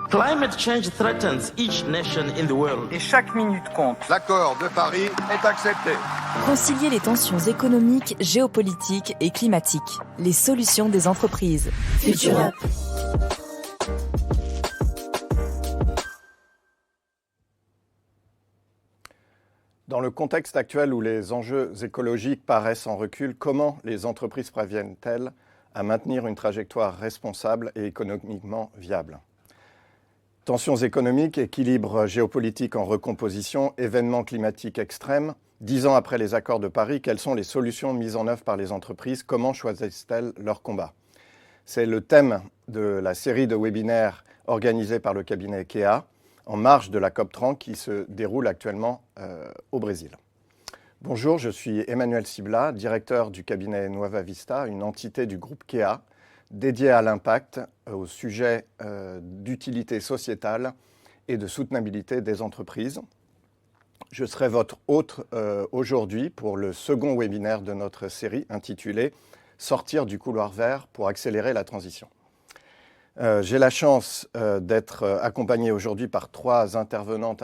Climate change threatens each nation in the world. Et chaque minute compte. L'accord de Paris est accepté. Concilier les tensions économiques, géopolitiques et climatiques. Les solutions des entreprises. Future Up. Dans le contexte actuel où les enjeux écologiques paraissent en recul, comment les entreprises parviennent-elles à maintenir une trajectoire responsable et économiquement viable ? Tensions économiques, équilibre géopolitique en recomposition, événements climatiques extrêmes. 10 ans après les accords de Paris, quelles sont les solutions mises en œuvre par les entreprises ? Comment choisissent-elles leur combat ? C'est le thème de la série de webinaires organisés par le cabinet Kea en marge de la COP30 qui se déroule actuellement au Brésil. Bonjour, je suis Emmanuel Sibla, directeur du cabinet Nueva Vista, une entité du groupe Kea dédiée à l'impact, au sujet d'utilité sociétale et de soutenabilité des entreprises. Je serai votre hôte aujourd'hui pour le second webinaire de notre série intitulé « Sortir du couloir vert pour accélérer la transition ». J'ai la chance d'être accompagné aujourd'hui par 3 intervenants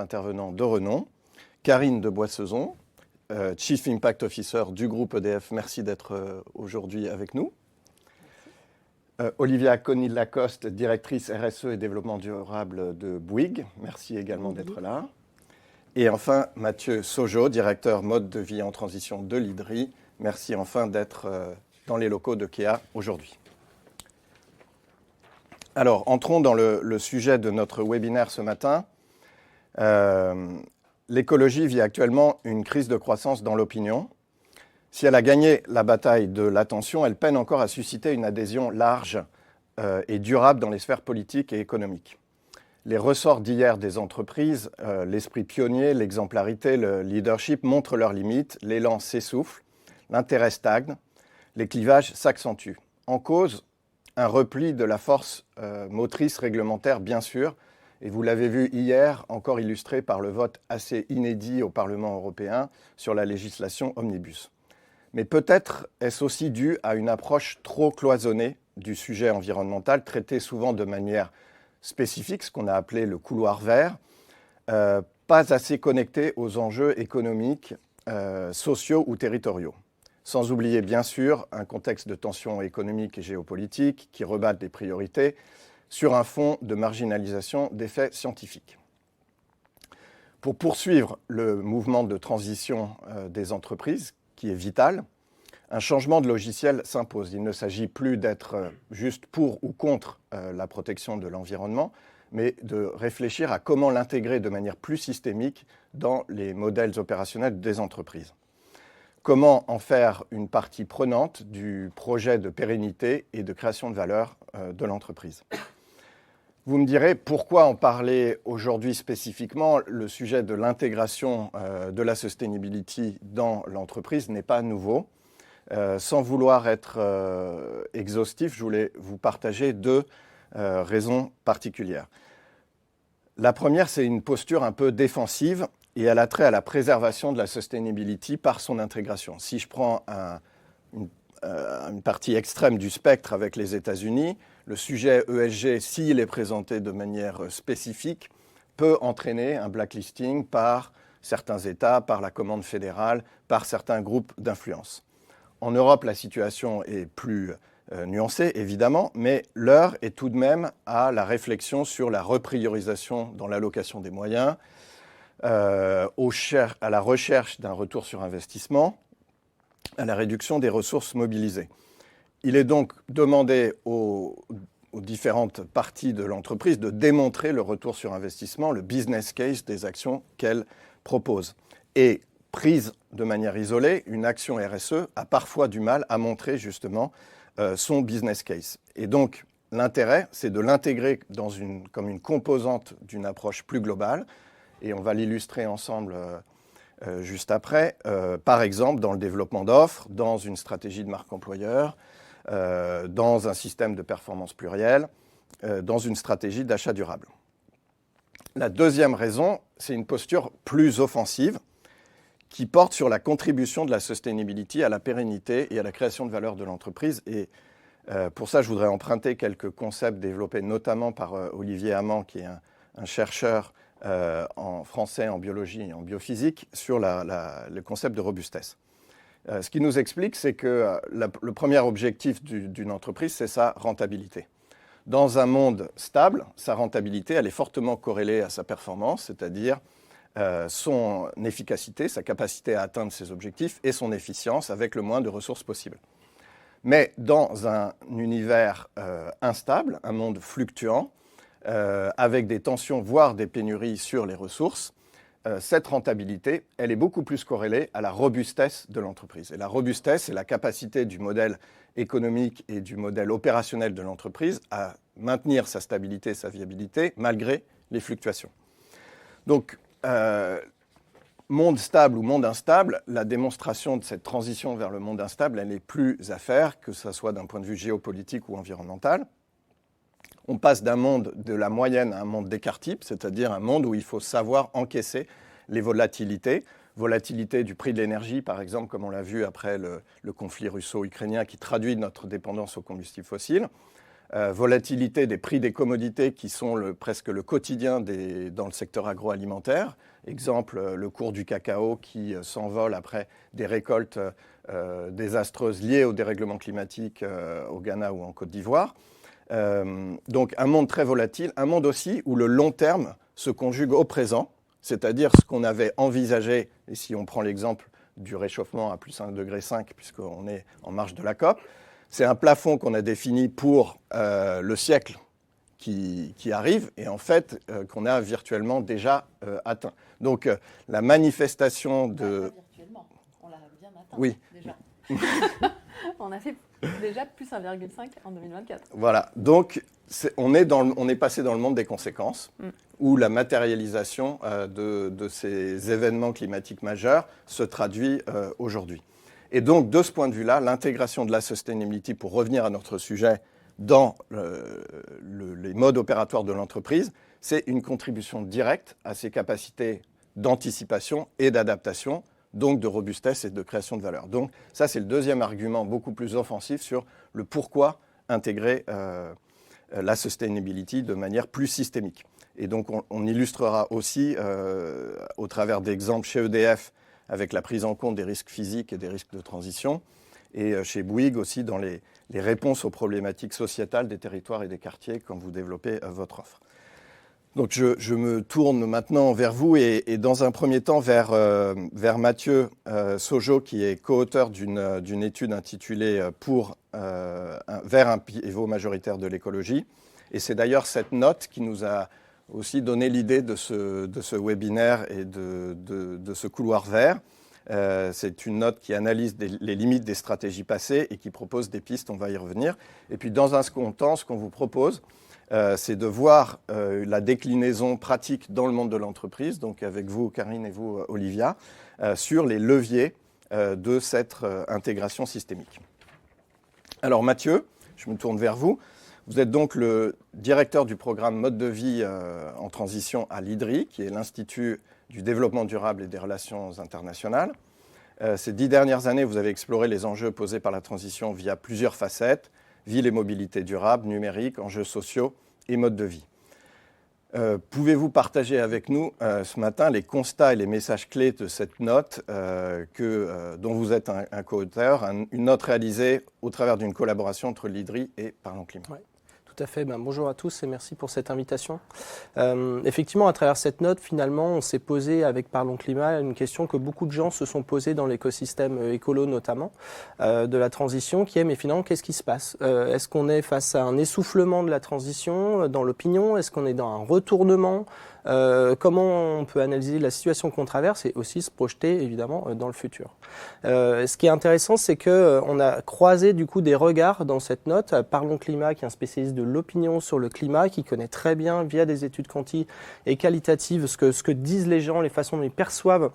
de renom. Karine de Boissezon, Chief Impact Officer du groupe EDF, merci d'être aujourd'hui avec nous. Olivia Conil-Lacoste, directrice RSE et développement durable de Bouygues, merci également d'être là. Et enfin, Mathieu Sojo, directeur mode de vie en transition de l'IDRI, merci enfin d'être dans les locaux de Kea aujourd'hui. Alors, entrons dans le sujet de notre webinaire ce matin. L'écologie vit actuellement une crise de croissance dans l'opinion. Si elle a gagné la bataille de l'attention, elle peine encore à susciter une adhésion large et durable dans les sphères politiques et économiques. Les ressorts d'hier des entreprises, l'esprit pionnier, l'exemplarité, le leadership montrent leurs limites, l'élan s'essouffle, l'intérêt stagne, les clivages s'accentuent. En cause, un repli de la force motrice réglementaire, bien sûr, et vous l'avez vu hier, encore illustré par le vote assez inédit au Parlement européen sur la législation Omnibus. Mais peut-être est-ce aussi dû à une approche trop cloisonnée du sujet environnemental, traité souvent de manière spécifique, ce qu'on a appelé le couloir vert, pas assez connecté aux enjeux économiques, sociaux ou territoriaux. Sans oublier, bien sûr, un contexte de tensions économiques et géopolitiques qui rebattent les priorités sur un fond de marginalisation des faits scientifiques. Pour poursuivre le mouvement de transition des entreprises, qui est vital, un changement de logiciel s'impose. Il ne s'agit plus d'être juste pour ou contre la protection de l'environnement, mais de réfléchir à comment l'intégrer de manière plus systémique dans les modèles opérationnels des entreprises. Comment en faire une partie prenante du projet de pérennité et de création de valeur de l'entreprise. Vous me direz pourquoi en parler aujourd'hui spécifiquement. Le sujet de l'intégration de la sustainability dans l'entreprise n'est pas nouveau. Sans vouloir être exhaustif, je voulais vous partager 2 raisons particulières. La première, c'est une posture un peu défensive et elle a trait à la préservation de la sustainability par son intégration. Si je prends une partie extrême du spectre avec les États-Unis, le sujet ESG, s'il est présenté de manière spécifique, peut entraîner un blacklisting par certains États, par la commande fédérale, par certains groupes d'influence. En Europe, la situation est plus nuancée, évidemment, mais l'heure est tout de même à la réflexion sur la repriorisation dans l'allocation des moyens, à la recherche d'un retour sur investissement, à la réduction des ressources mobilisées. Il est donc demandé aux différentes parties de l'entreprise de démontrer le retour sur investissement, le business case des actions qu'elle propose. Et prise de manière isolée, une action RSE a parfois du mal à montrer justement son business case. Et donc, l'intérêt, c'est de l'intégrer comme une composante d'une approche plus globale. Et on va l'illustrer ensemble juste après, par exemple dans le développement d'offres, dans une stratégie de marque employeur, dans un système de performance plurielle, dans une stratégie d'achat durable. La deuxième raison, c'est une posture plus offensive qui porte sur la contribution de la sustainability à la pérennité et à la création de valeur de l'entreprise. Et Pour ça, je voudrais emprunter quelques concepts développés notamment par Olivier Amand, qui est un chercheur en français, en biologie et en biophysique, sur le concept de robustesse. Ce qui nous explique, c'est que le premier objectif d'une entreprise, c'est sa rentabilité. Dans un monde stable, sa rentabilité, elle est fortement corrélée à sa performance, c'est-à-dire son efficacité, sa capacité à atteindre ses objectifs et son efficience avec le moins de ressources possible. Mais dans un univers instable, un monde fluctuant, avec des tensions, voire des pénuries sur les ressources, cette rentabilité, elle est beaucoup plus corrélée à la robustesse de l'entreprise. Et la robustesse, c'est la capacité du modèle économique et du modèle opérationnel de l'entreprise à maintenir sa stabilité, sa viabilité, malgré les fluctuations. Donc, monde stable ou monde instable, la démonstration de cette transition vers le monde instable, elle n'est plus à faire, que ce soit d'un point de vue géopolitique ou environnemental. On passe d'un monde de la moyenne à un monde d'écart type, c'est-à-dire un monde où il faut savoir encaisser les volatilités. Volatilité du prix de l'énergie, par exemple, comme on l'a vu après le conflit russo-ukrainien qui traduit notre dépendance aux combustibles fossiles. Volatilité des prix des commodités qui sont presque le quotidien dans le secteur agroalimentaire. Exemple, le cours du cacao qui s'envole après des récoltes désastreuses liées au dérèglement climatique au Ghana ou en Côte d'Ivoire. Donc un monde très volatile, un monde aussi où le long terme se conjugue au présent, c'est-à-dire ce qu'on avait envisagé, et si on prend l'exemple du réchauffement à plus 1,5 degré, puisqu'on est en marge de la COP, c'est un plafond qu'on a défini pour le siècle qui arrive et en fait qu'on a virtuellement déjà atteint. Donc la manifestation de... Virtuellement, on l'a bien atteint. Oui. Déjà. On a fait déjà plus 1,5 en 2024. Voilà, donc on est passé dans le monde des conséquences, où la matérialisation de ces événements climatiques majeurs se traduit aujourd'hui. Et donc, de ce point de vue-là, l'intégration de la sustainability, pour revenir à notre sujet, dans les modes opératoires de l'entreprise, c'est une contribution directe à ses capacités d'anticipation et d'adaptation, donc de robustesse et de création de valeur. Donc ça, c'est le deuxième argument beaucoup plus offensif sur le pourquoi intégrer la sustainability de manière plus systémique. Et donc on illustrera aussi au travers d'exemples chez EDF avec la prise en compte des risques physiques et des risques de transition, et chez Bouygues aussi dans les réponses aux problématiques sociétales des territoires et des quartiers quand vous développez votre offre. Donc je me tourne maintenant vers vous et dans un premier temps vers Mathieu Sojo, qui est co-auteur d'une étude intitulée vers un pivot majoritaire de l'écologie. Et c'est d'ailleurs cette note qui nous a aussi donné l'idée de ce webinaire et de ce couloir vert. C'est une note qui analyse les limites des stratégies passées et qui propose des pistes, on va y revenir. Et puis dans un second temps, ce qu'on vous propose, c'est de voir la déclinaison pratique dans le monde de l'entreprise, donc avec vous, Karine, et vous, Olivia, sur les leviers de cette intégration systémique. Alors Mathieu, je me tourne vers vous. Vous êtes donc le directeur du programme Mode de vie en transition à l'IDRI, qui est l'Institut du développement durable et des relations internationales. Ces 10 dernières années, vous avez exploré les enjeux posés par la transition via plusieurs facettes, ville et mobilité durable, numérique, enjeux sociaux et mode de vie. Pouvez-vous partager avec nous ce matin les constats et les messages clés de cette note dont vous êtes un co-auteur, une note réalisée au travers d'une collaboration entre l'IDRI et Parlons Climat? Ouais. Tout à fait. Bonjour à tous et merci pour cette invitation. Effectivement, à travers cette note, finalement, on s'est posé avec Parlons Climat une question que beaucoup de gens se sont posées dans l'écosystème écolo notamment, de la transition, qui est, mais finalement, qu'est-ce qui se passe? Est-ce qu'on est face à un essoufflement de la transition dans l'opinion? Est-ce qu'on est dans un retournement? Comment on peut analyser la situation qu'on traverse et aussi se projeter évidemment dans le futur. Ce qui est intéressant, c'est qu'on a croisé du coup des regards dans cette note. Parlons Climat, qui est un spécialiste de l'opinion sur le climat, qui connaît très bien via des études quanti et qualitatives ce que disent les gens, les façons dont ils perçoivent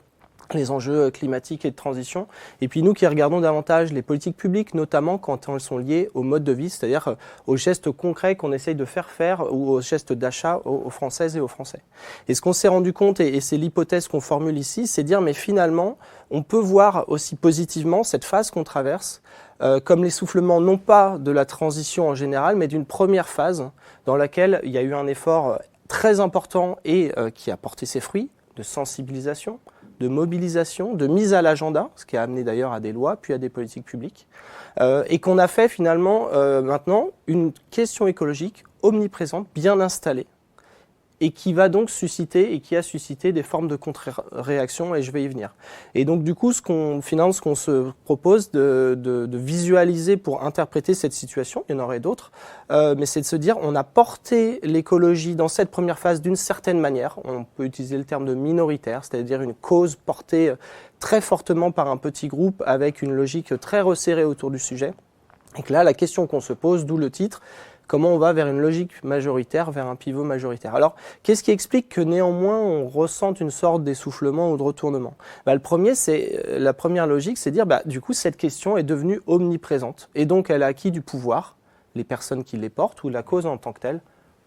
les enjeux climatiques et de transition. Et puis nous qui regardons davantage les politiques publiques, notamment quand elles sont liées au mode de vie, c'est-à-dire aux gestes concrets qu'on essaye de faire ou aux gestes d'achat aux Françaises et aux Français. Et ce qu'on s'est rendu compte, et c'est l'hypothèse qu'on formule ici, c'est dire mais finalement, on peut voir aussi positivement cette phase qu'on traverse comme l'essoufflement non pas de la transition en général, mais d'une première phase dans laquelle il y a eu un effort très important et qui a porté ses fruits de sensibilisation, de mobilisation, de mise à l'agenda, ce qui a amené d'ailleurs à des lois, puis à des politiques publiques, et qu'on a fait finalement maintenant une question écologique omniprésente, bien installée, et qui va donc susciter, et qui a suscité des formes de contre-réaction, et je vais y venir. Et donc du coup, ce qu'on se propose de visualiser pour interpréter cette situation, il y en aurait d'autres, mais c'est de se dire, on a porté l'écologie dans cette première phase d'une certaine manière, on peut utiliser le terme de minoritaire, c'est-à-dire une cause portée très fortement par un petit groupe avec une logique très resserrée autour du sujet. Et que là, la question qu'on se pose, d'où le titre, comment on va vers une logique majoritaire, vers un pivot majoritaire. Alors, qu'est-ce qui explique que néanmoins on ressente une sorte d'essoufflement ou de retournement ? La première logique, c'est dire, du coup, cette question est devenue omniprésente. Et donc, elle a acquis du pouvoir, les personnes qui les portent ou la cause en tant que telle.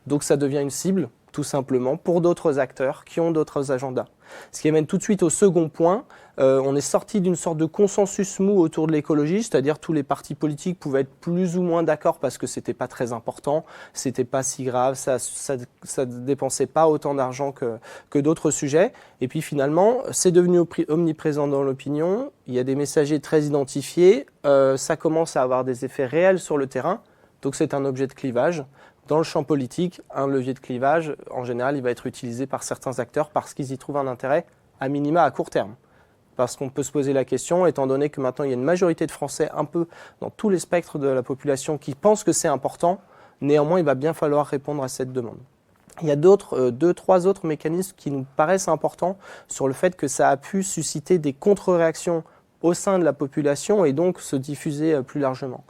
Donc, ça devient une cible, tout simplement, pour d'autres acteurs qui ont d'autres agendas. Ce qui amène tout de suite au second point. On est sorti d'une sorte de consensus mou autour de l'écologie, c'est-à-dire tous les partis politiques pouvaient être plus ou moins d'accord parce que c'était pas très important, c'était pas si grave, ça dépensait pas autant d'argent que d'autres sujets. Et puis finalement, c'est devenu omniprésent dans l'opinion. Il y a des messagers très identifiés. Ça commence à avoir des effets réels sur le terrain. Donc c'est un objet de clivage. Dans le champ politique, un levier de clivage, en général, il va être utilisé par certains acteurs parce qu'ils y trouvent un intérêt, à minima à court terme. Parce qu'on peut se poser la question, étant donné que maintenant il y a une majorité de Français, un peu dans tous les spectres de la population, qui pensent que c'est important, néanmoins il va bien falloir répondre à cette demande. Il y a deux, trois autres mécanismes qui nous paraissent importants sur le fait que ça a pu susciter des contre-réactions au sein de la population et donc se diffuser plus largement.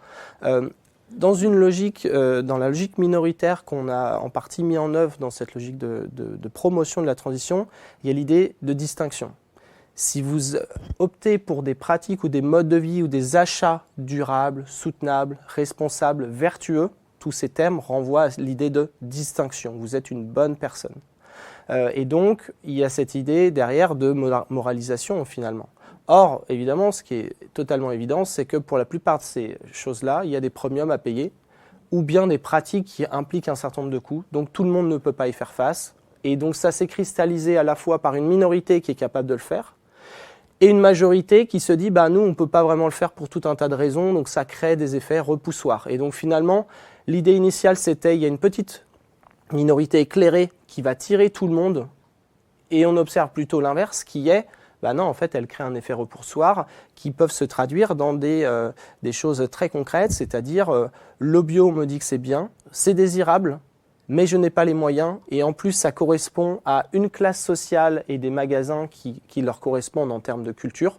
Dans une logique, dans la logique minoritaire qu'on a en partie mis en œuvre dans cette logique de promotion de la transition, il y a l'idée de distinction. Si vous optez pour des pratiques ou des modes de vie ou des achats durables, soutenables, responsables, vertueux, tous ces thèmes renvoient à l'idée de distinction. Vous êtes une bonne personne. Et donc, il y a cette idée derrière de moralisation finalement. Or, évidemment, ce qui est totalement évident, c'est que pour la plupart de ces choses-là, il y a des premiums à payer ou bien des pratiques qui impliquent un certain nombre de coûts. Donc, tout le monde ne peut pas y faire face. Et donc, ça s'est cristallisé à la fois par une minorité qui est capable de le faire et une majorité qui se dit, nous, on ne peut pas vraiment le faire pour tout un tas de raisons. Donc, ça crée des effets repoussoirs. Et donc, finalement, l'idée initiale, c'était, il y a une petite minorité éclairée qui va tirer tout le monde. Et on observe plutôt l'inverse, qui est, non, en fait, elle crée un effet repoussoir qui peuvent se traduire dans des choses très concrètes, c'est-à-dire le bio me dit que c'est bien, c'est désirable, mais je n'ai pas les moyens, et en plus ça correspond à une classe sociale et des magasins qui leur correspondent en termes de culture.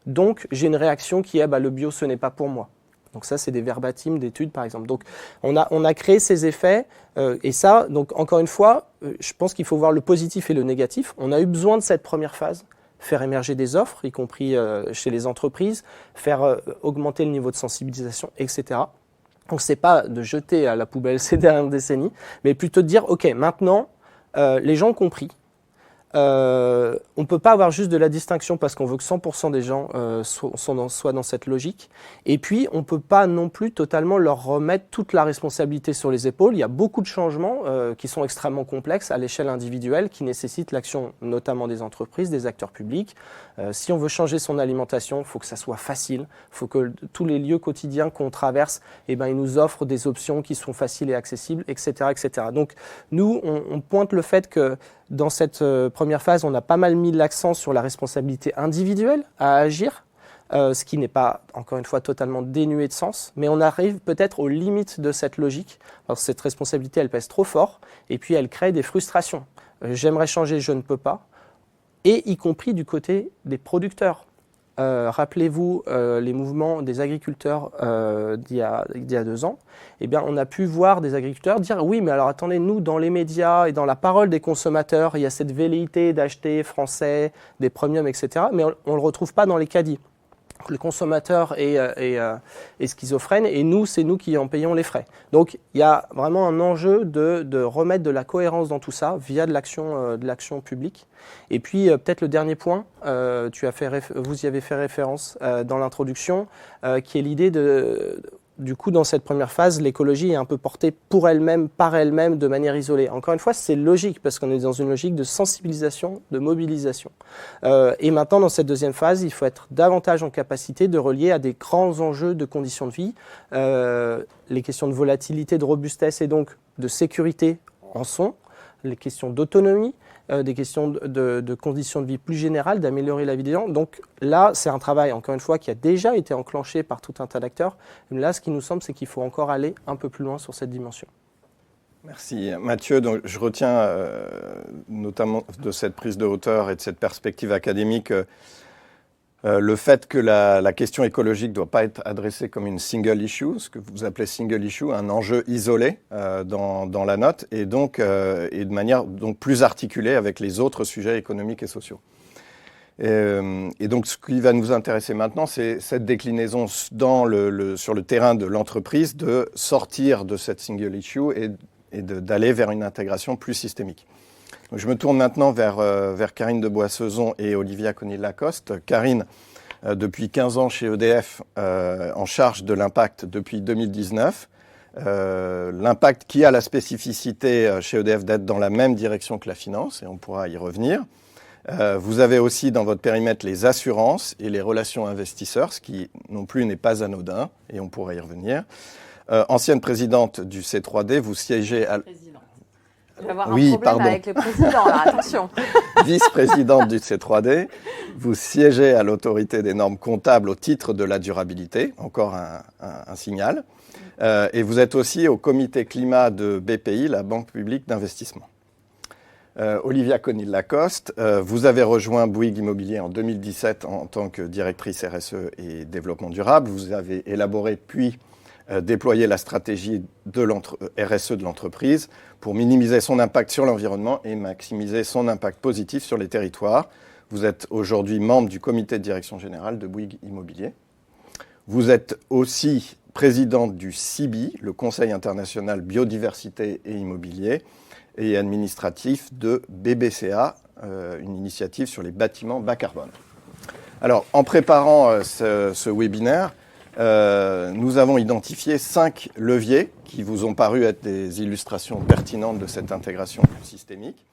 Donc j'ai une réaction qui est le bio ce n'est pas pour moi. Donc ça c'est des verbatims d'études par exemple. Donc on a créé ces effets et ça, donc encore une fois, je pense qu'il faut voir le positif et le négatif. On a eu besoin de cette première phase. Faire émerger des offres, y compris chez les entreprises, faire augmenter le niveau de sensibilisation, etc. Donc, ce n'est pas de jeter à la poubelle ces dernières décennies, mais plutôt de dire, OK, maintenant, les gens ont compris. On ne peut pas avoir juste de la distinction parce qu'on veut que 100% des gens soient dans cette logique. Et puis, on ne peut pas non plus totalement leur remettre toute la responsabilité sur les épaules. Il y a beaucoup de changements qui sont extrêmement complexes à l'échelle individuelle, qui nécessitent l'action notamment des entreprises, des acteurs publics. Si on veut changer son alimentation, il faut que ça soit facile. Il faut que tous les lieux quotidiens qu'on traverse, ils nous offrent des options qui sont faciles et accessibles, etc. etc. Donc, nous, on pointe le fait que dans cette première phase, on a pas mal mis l'accent sur la responsabilité individuelle à agir, ce qui n'est pas, encore une fois, totalement dénué de sens, mais on arrive peut-être aux limites de cette logique, parce que cette responsabilité, elle pèse trop fort, et puis elle crée des frustrations. J'aimerais changer, je ne peux pas, et y compris du côté des producteurs. rappelez-vous les mouvements des agriculteurs d'il y a 2 ans, eh bien, on a pu voir des agriculteurs dire oui, mais alors attendez, nous, dans les médias et dans la parole des consommateurs, il y a cette velléité d'acheter français, des premiums, etc., mais on ne le retrouve pas dans les caddies. Le consommateur est schizophrène et nous, c'est nous qui en payons les frais. Donc, il y a vraiment un enjeu de remettre de la cohérence dans tout ça via de l'action publique. Et puis, peut-être le dernier point, vous y avez fait référence dans l'introduction, qui est l'idée du coup, dans cette première phase, l'écologie est un peu portée pour elle-même, par elle-même, de manière isolée. Encore une fois, c'est logique, parce qu'on est dans une logique de sensibilisation, de mobilisation. Et maintenant, dans cette deuxième phase, il faut être davantage en capacité de relier à des grands enjeux de conditions de vie. Les questions de volatilité, de robustesse et donc de sécurité en sont. Les questions d'autonomie, des questions de conditions de vie plus générales, d'améliorer la vie des gens. Donc là, c'est un travail, encore une fois, qui a déjà été enclenché par tout un tas d'acteurs. Là, ce qui nous semble, c'est qu'il faut encore aller un peu plus loin sur cette dimension. Merci Mathieu. Donc, je retiens notamment de cette prise de hauteur et de cette perspective académique le fait que la question écologique ne doit pas être adressée comme une single issue, ce que vous appelez single issue, un enjeu isolé dans la note, et donc et de manière donc plus articulée avec les autres sujets économiques et sociaux. Et donc ce qui va nous intéresser maintenant, c'est cette déclinaison sur le terrain de l'entreprise, de sortir de cette single issue et d'aller vers une intégration plus systémique. Donc, je me tourne maintenant vers Karine de Boissezon et Olivia Conille-Lacoste. Karine, depuis 15 ans chez EDF, en charge de l'impact depuis 2019. L'impact qui a la spécificité chez EDF d'être dans la même direction que la finance, et on pourra y revenir. Vous avez aussi dans votre périmètre les assurances et les relations investisseurs, ce qui non plus n'est pas anodin, et on pourra y revenir. Ancienne présidente du C3D, vous siégez à... Je vais avoir un problème avec le président, là, attention. Vice-présidente du C3D, vous siégez à l'autorité des normes comptables au titre de la durabilité, encore un signal. Et vous êtes aussi au comité climat de BPI, la Banque publique d'investissement. Olivia Conille-Lacoste, vous avez rejoint Bouygues Immobilier en 2017 en tant que directrice RSE et développement durable. Vous avez élaboré puis déployer la stratégie de RSE de l'entreprise pour minimiser son impact sur l'environnement et maximiser son impact positif sur les territoires. Vous êtes aujourd'hui membre du comité de direction générale de Bouygues Immobilier. Vous êtes aussi présidente du CIBI, le Conseil international biodiversité et immobilier, et administratif de BBCA, une initiative sur les bâtiments bas carbone. Alors, en préparant ce webinaire, nous avons identifié 5 leviers qui vous ont paru être des illustrations pertinentes de cette intégration systémique.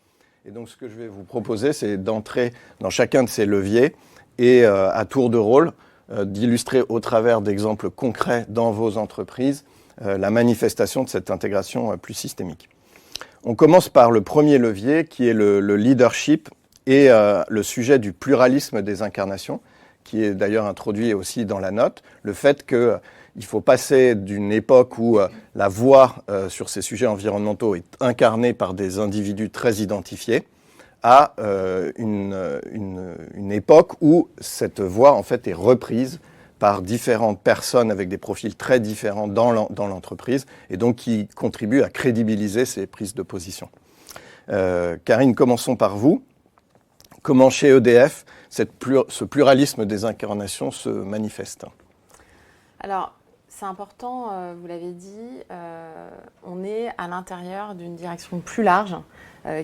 Et donc, ce que je vais vous proposer, c'est d'entrer dans chacun de ces leviers et, à tour de rôle, d'illustrer au travers d'exemples concrets dans vos entreprises la manifestation de cette intégration plus systémique. On commence par le premier levier qui est le leadership et le sujet du pluralisme des incarnations, qui est d'ailleurs introduit aussi dans la note, le fait qu'il faut passer d'une époque où la voix sur ces sujets environnementaux est incarnée par des individus très identifiés à une époque où cette voix en fait est reprise par différentes personnes avec des profils très différents dans l'entreprise et donc qui contribuent à crédibiliser ces prises de position. Karine, commençons par vous. Comment chez EDF ce pluralisme des incarnations se manifeste? Alors, c'est important, vous l'avez dit, on est à l'intérieur d'une direction plus large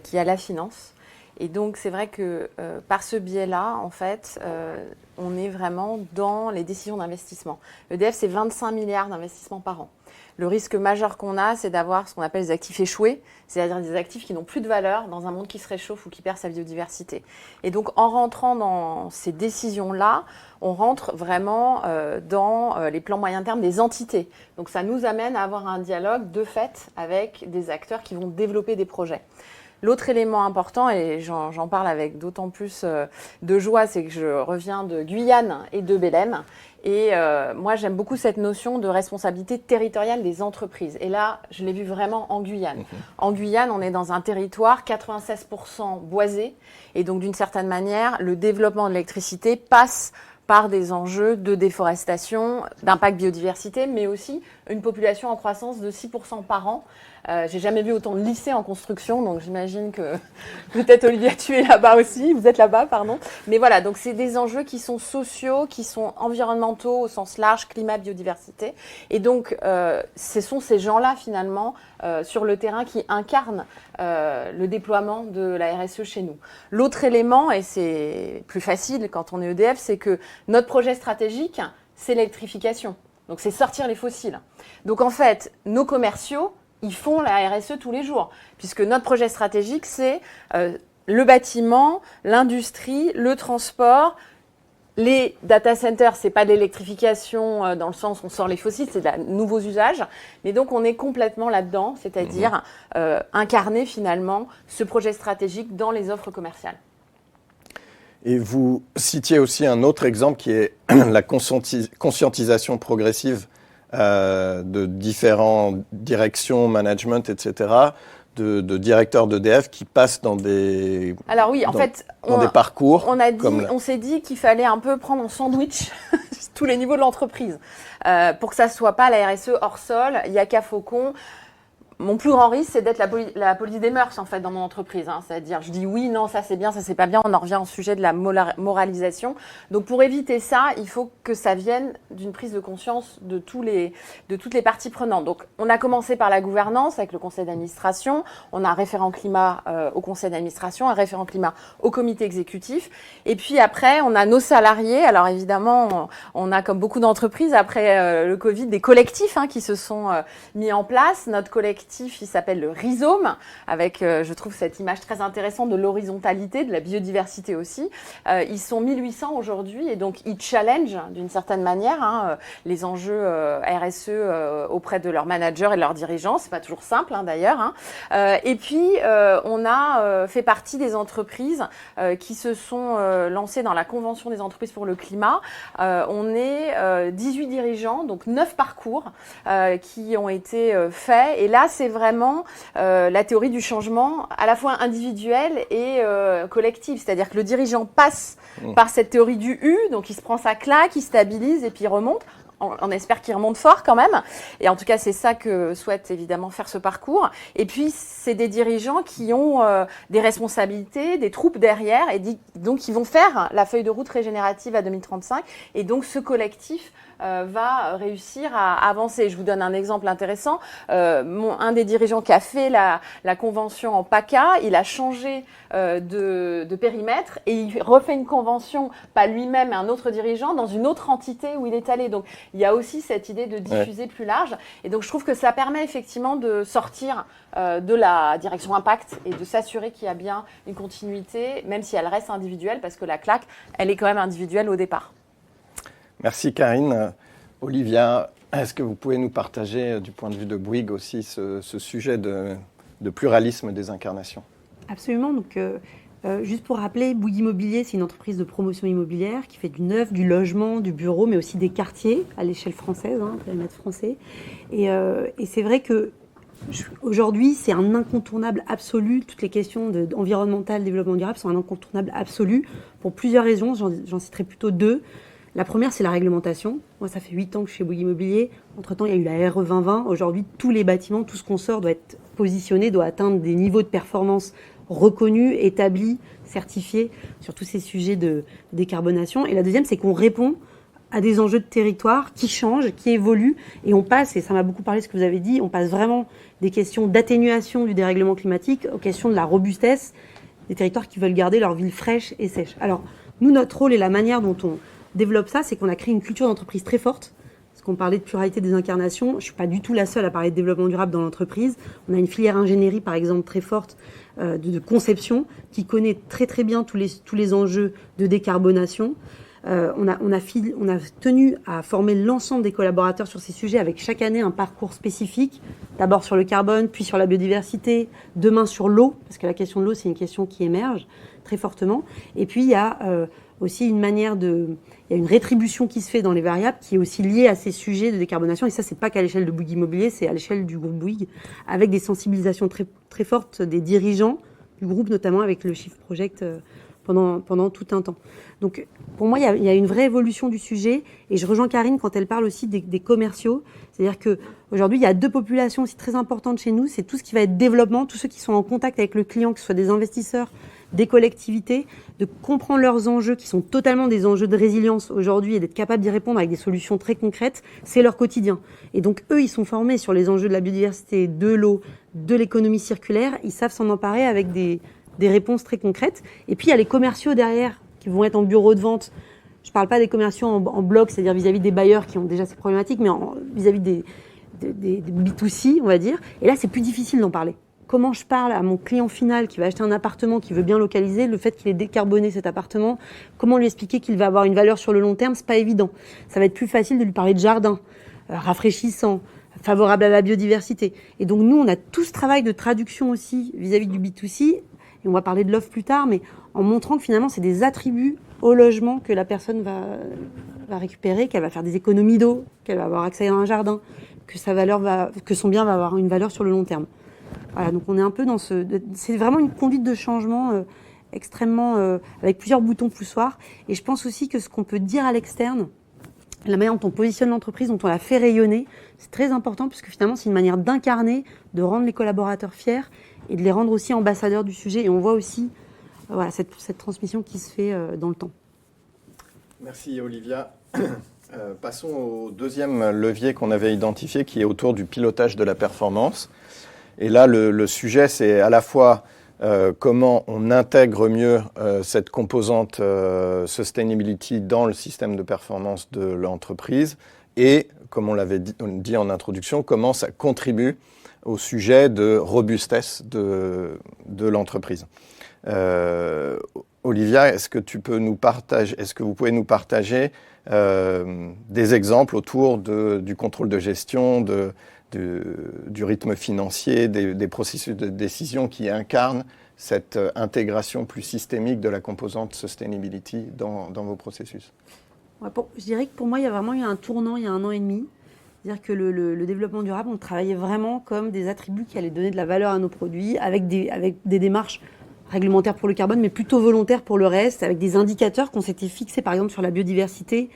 qui est la finance. Et donc, c'est vrai que par ce biais-là, en fait, on est vraiment dans les décisions d'investissement. EDF, c'est 25 milliards d'investissements par an. Le risque majeur qu'on a, c'est d'avoir ce qu'on appelle des actifs échoués, c'est-à-dire des actifs qui n'ont plus de valeur dans un monde qui se réchauffe ou qui perd sa biodiversité. Et donc, en rentrant dans ces décisions-là, on rentre vraiment dans les plans moyen terme des entités. Donc, ça nous amène à avoir un dialogue de fait avec des acteurs qui vont développer des projets. L'autre élément important, et j'en parle avec d'autant plus de joie, c'est que je reviens de Guyane et de Belém. Et moi, j'aime beaucoup cette notion de responsabilité territoriale des entreprises. Et là, je l'ai vu vraiment en Guyane. En Guyane, on est dans un territoire 96% boisé. Et donc, d'une certaine manière, le développement de l'électricité passe par des enjeux de déforestation, d'impact biodiversité, mais aussi une population en croissance de 6% par an. J'ai jamais vu autant de lycées en construction, donc j'imagine que peut-être Olivier, tu es là-bas aussi, vous êtes là-bas, pardon. Mais voilà, donc c'est des enjeux qui sont sociaux, qui sont environnementaux au sens large, climat, biodiversité. Et donc, ce sont ces gens-là, finalement, sur le terrain qui incarnent le déploiement de la RSE chez nous. L'autre élément, et c'est plus facile quand on est EDF, c'est que notre projet stratégique, c'est l'électrification. Donc, c'est sortir les fossiles. Donc, en fait, nos commerciaux, ils font la RSE tous les jours, puisque notre projet stratégique, c'est le bâtiment, l'industrie, le transport, les data centers, c'est pas de l'électrification dans le sens où on sort les fossiles, c'est de nouveaux usages. Mais donc, on est complètement là-dedans, c'est-à-dire incarner finalement ce projet stratégique dans les offres commerciales. Et vous citiez aussi un autre exemple qui est la conscientisation progressive de différentes directions, management, etc., de directeurs d'EDF qui passent dans des, alors oui, dans des parcours. On s'est dit qu'il fallait un peu prendre en sandwich tous les niveaux de l'entreprise pour que ça ne soit pas la RSE hors sol, Yaka Faucon. Mon plus grand risque, c'est d'être la police des mœurs, en fait, dans mon entreprise. C'est-à-dire, je dis oui, non, ça c'est bien, ça c'est pas bien. On en revient au sujet de la moralisation. Donc, pour éviter ça, il faut que ça vienne d'une prise de conscience de toutes les parties prenantes. Donc, on a commencé par la gouvernance avec le conseil d'administration. On a un référent climat au conseil d'administration, un référent climat au comité exécutif. Et puis après, on a nos salariés. Alors, évidemment, on a, comme beaucoup d'entreprises, après le Covid, des collectifs qui se sont mis en place. Notre collectif, il s'appelle le Rhizome, avec, je trouve, cette image très intéressante de l'horizontalité, de la biodiversité aussi. Ils sont 1800 aujourd'hui et donc ils challengent d'une certaine manière les enjeux RSE auprès de leurs managers et de leurs dirigeants. C'est pas toujours simple d'ailleurs. Et puis, on a fait partie des entreprises qui se sont lancées dans la Convention des entreprises pour le climat. On est 18 dirigeants, donc 9 parcours qui ont été faits. Et là, c'est vraiment la théorie du changement à la fois individuel et collectif. C'est-à-dire que le dirigeant passe par cette théorie du U, donc il se prend sa claque, il stabilise et puis il remonte. On espère qu'il remonte fort quand même. Et en tout cas, c'est ça que souhaite évidemment faire ce parcours. Et puis, c'est des dirigeants qui ont des responsabilités, des troupes derrière, et donc ils vont faire la feuille de route régénérative à 2035. Et donc, ce collectif va réussir à avancer. Je vous donne un exemple intéressant. Un des dirigeants qui a fait la convention en PACA, il a changé de périmètre et il refait une convention, pas lui-même, mais un autre dirigeant, dans une autre entité où il est allé. Donc, il y a aussi cette idée de diffuser plus large. Et donc, je trouve que ça permet effectivement de sortir de la direction impact et de s'assurer qu'il y a bien une continuité, même si elle reste individuelle, parce que la claque, elle est quand même individuelle au départ. Merci Karine. Olivia, est-ce que vous pouvez nous partager du point de vue de Bouygues aussi ce sujet de pluralisme des incarnations ? Absolument. Donc, juste pour rappeler, Bouygues Immobilier, c'est une entreprise de promotion immobilière qui fait du neuf, du logement, du bureau, mais aussi des quartiers à l'échelle française, périmètre français. Et c'est vrai que aujourd'hui, c'est un incontournable absolu. Toutes les questions environnementales, développement durable sont un incontournable absolu pour plusieurs raisons. J'en citerai plutôt deux. La première, c'est la réglementation. Moi, ça fait 8 ans que je suis chez Bouygues Immobilier. Entre-temps, il y a eu la RE 2020. Aujourd'hui, tous les bâtiments, tout ce qu'on sort doit être positionné, doit atteindre des niveaux de performance reconnus, établis, certifiés sur tous ces sujets de décarbonation. Et la deuxième, c'est qu'on répond à des enjeux de territoire qui changent, qui évoluent. Et on passe, et ça m'a beaucoup parlé de ce que vous avez dit, on passe vraiment des questions d'atténuation du dérèglement climatique aux questions de la robustesse des territoires qui veulent garder leur ville fraîche et sèche. Alors, nous, notre rôle et la manière dont on développe ça, c'est qu'on a créé une culture d'entreprise très forte. Parce qu'on parlait de pluralité des incarnations. Je ne suis pas du tout la seule à parler de développement durable dans l'entreprise. On a une filière ingénierie, par exemple, très forte de conception qui connaît très très bien tous les enjeux de décarbonation. On a tenu à former l'ensemble des collaborateurs sur ces sujets avec chaque année un parcours spécifique. D'abord sur le carbone, puis sur la biodiversité, demain sur l'eau, parce que la question de l'eau, c'est une question qui émerge très fortement. Et puis, il y a aussi il y a une rétribution qui se fait dans les variables qui est aussi liée à ces sujets de décarbonation. Et ça, c'est pas qu'à l'échelle de Bouygues Immobilier, c'est à l'échelle du groupe Bouygues, avec des sensibilisations très, très fortes des dirigeants du groupe, notamment avec le Shift Project pendant tout un temps. Donc, pour moi, il y a une vraie évolution du sujet. Et je rejoins Karine quand elle parle aussi des commerciaux. C'est-à-dire qu'aujourd'hui, il y a 2 populations aussi très importantes chez nous. C'est tout ce qui va être développement, tous ceux qui sont en contact avec le client, que ce soit des investisseurs, des collectivités, de comprendre leurs enjeux qui sont totalement des enjeux de résilience aujourd'hui et d'être capable d'y répondre avec des solutions très concrètes, c'est leur quotidien. Et donc, eux, ils sont formés sur les enjeux de la biodiversité, de l'eau, de l'économie circulaire. Ils savent s'en emparer avec des réponses très concrètes. Et puis, il y a les commerciaux derrière qui vont être en bureau de vente. Je ne parle pas des commerciaux en bloc, c'est-à-dire vis-à-vis des bailleurs qui ont déjà ces problématiques, mais vis-à-vis des B2C, on va dire. Et là, c'est plus difficile d'en parler. Comment je parle à mon client final qui va acheter un appartement, qui veut bien localiser, le fait qu'il ait décarboné cet appartement, comment lui expliquer qu'il va avoir une valeur sur le long terme, c'est pas évident. Ça va être plus facile de lui parler de jardin, rafraîchissant, favorable à la biodiversité. Et donc nous, on a tout ce travail de traduction aussi vis-à-vis du B2C, et on va parler de l'offre plus tard, mais en montrant que finalement, c'est des attributs au logement que la personne va récupérer, qu'elle va faire des économies d'eau, qu'elle va avoir accès à un jardin, que son bien va avoir une valeur sur le long terme. Voilà, donc on est un peu dans c'est vraiment une conduite de changement extrêmement, avec plusieurs boutons poussoirs. Et je pense aussi que ce qu'on peut dire à l'externe, la manière dont on positionne l'entreprise, dont on la fait rayonner, c'est très important puisque finalement c'est une manière d'incarner, de rendre les collaborateurs fiers et de les rendre aussi ambassadeurs du sujet. Et on voit aussi cette transmission qui se fait dans le temps. Merci Olivia. Passons au deuxième levier qu'on avait identifié qui est autour du pilotage de la performance. Et là, le sujet, c'est à la fois comment on intègre mieux cette composante sustainability dans le système de performance de l'entreprise et, comme on l'avait dit en introduction, comment ça contribue au sujet de robustesse de l'entreprise. Olivia, est-ce que vous pouvez nous partager des exemples autour du contrôle de gestion, du rythme financier, des processus de décision qui incarnent cette intégration plus systémique de la composante sustainability dans vos processus? Je dirais que pour moi, il y a vraiment eu un tournant il y a 1 an et demi. C'est-à-dire que le développement durable, on travaillait vraiment comme des attributs qui allaient donner de la valeur à nos produits, avec des démarches réglementaires pour le carbone, mais plutôt volontaires pour le reste, avec des indicateurs qu'on s'était fixés, par exemple, sur la biodiversité,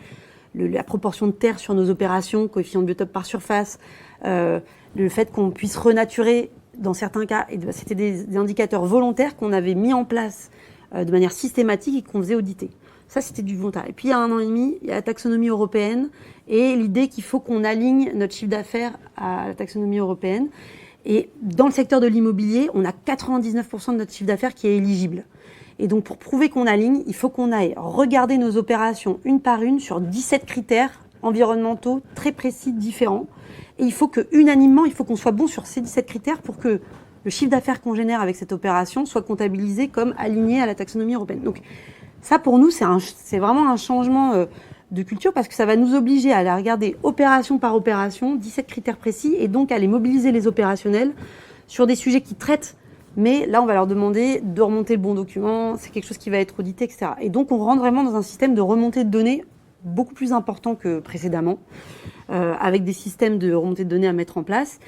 la proportion de terre sur nos opérations, coefficient de biotope par surface, le fait qu'on puisse renaturer dans certains cas. Et c'était des indicateurs volontaires qu'on avait mis en place de manière systématique et qu'on faisait auditer. Ça, c'était du volontaire. Et puis, il y a 1 an et demi, il y a la taxonomie européenne et l'idée qu'il faut qu'on aligne notre chiffre d'affaires à la taxonomie européenne. Et dans le secteur de l'immobilier, on a 99% de notre chiffre d'affaires qui est éligible. Et donc, pour prouver qu'on aligne, il faut qu'on aille regarder nos opérations une par une sur 17 critères environnementaux très précis, différents. Et il faut qu'unanimement, il faut qu'on soit bon sur ces 17 critères pour que le chiffre d'affaires qu'on génère avec cette opération soit comptabilisé comme aligné à la taxonomie européenne. Donc, ça, pour nous, c'est vraiment un changement de culture parce que ça va nous obliger à aller regarder opération par opération, 17 critères précis, et donc à aller mobiliser les opérationnels sur des sujets qui traitent. Mais là, on va leur demander de remonter le bon document, c'est quelque chose qui va être audité, etc. Et donc, on rentre vraiment dans un système de remontée de données beaucoup plus important que précédemment, avec des systèmes de remontée de données à mettre en place,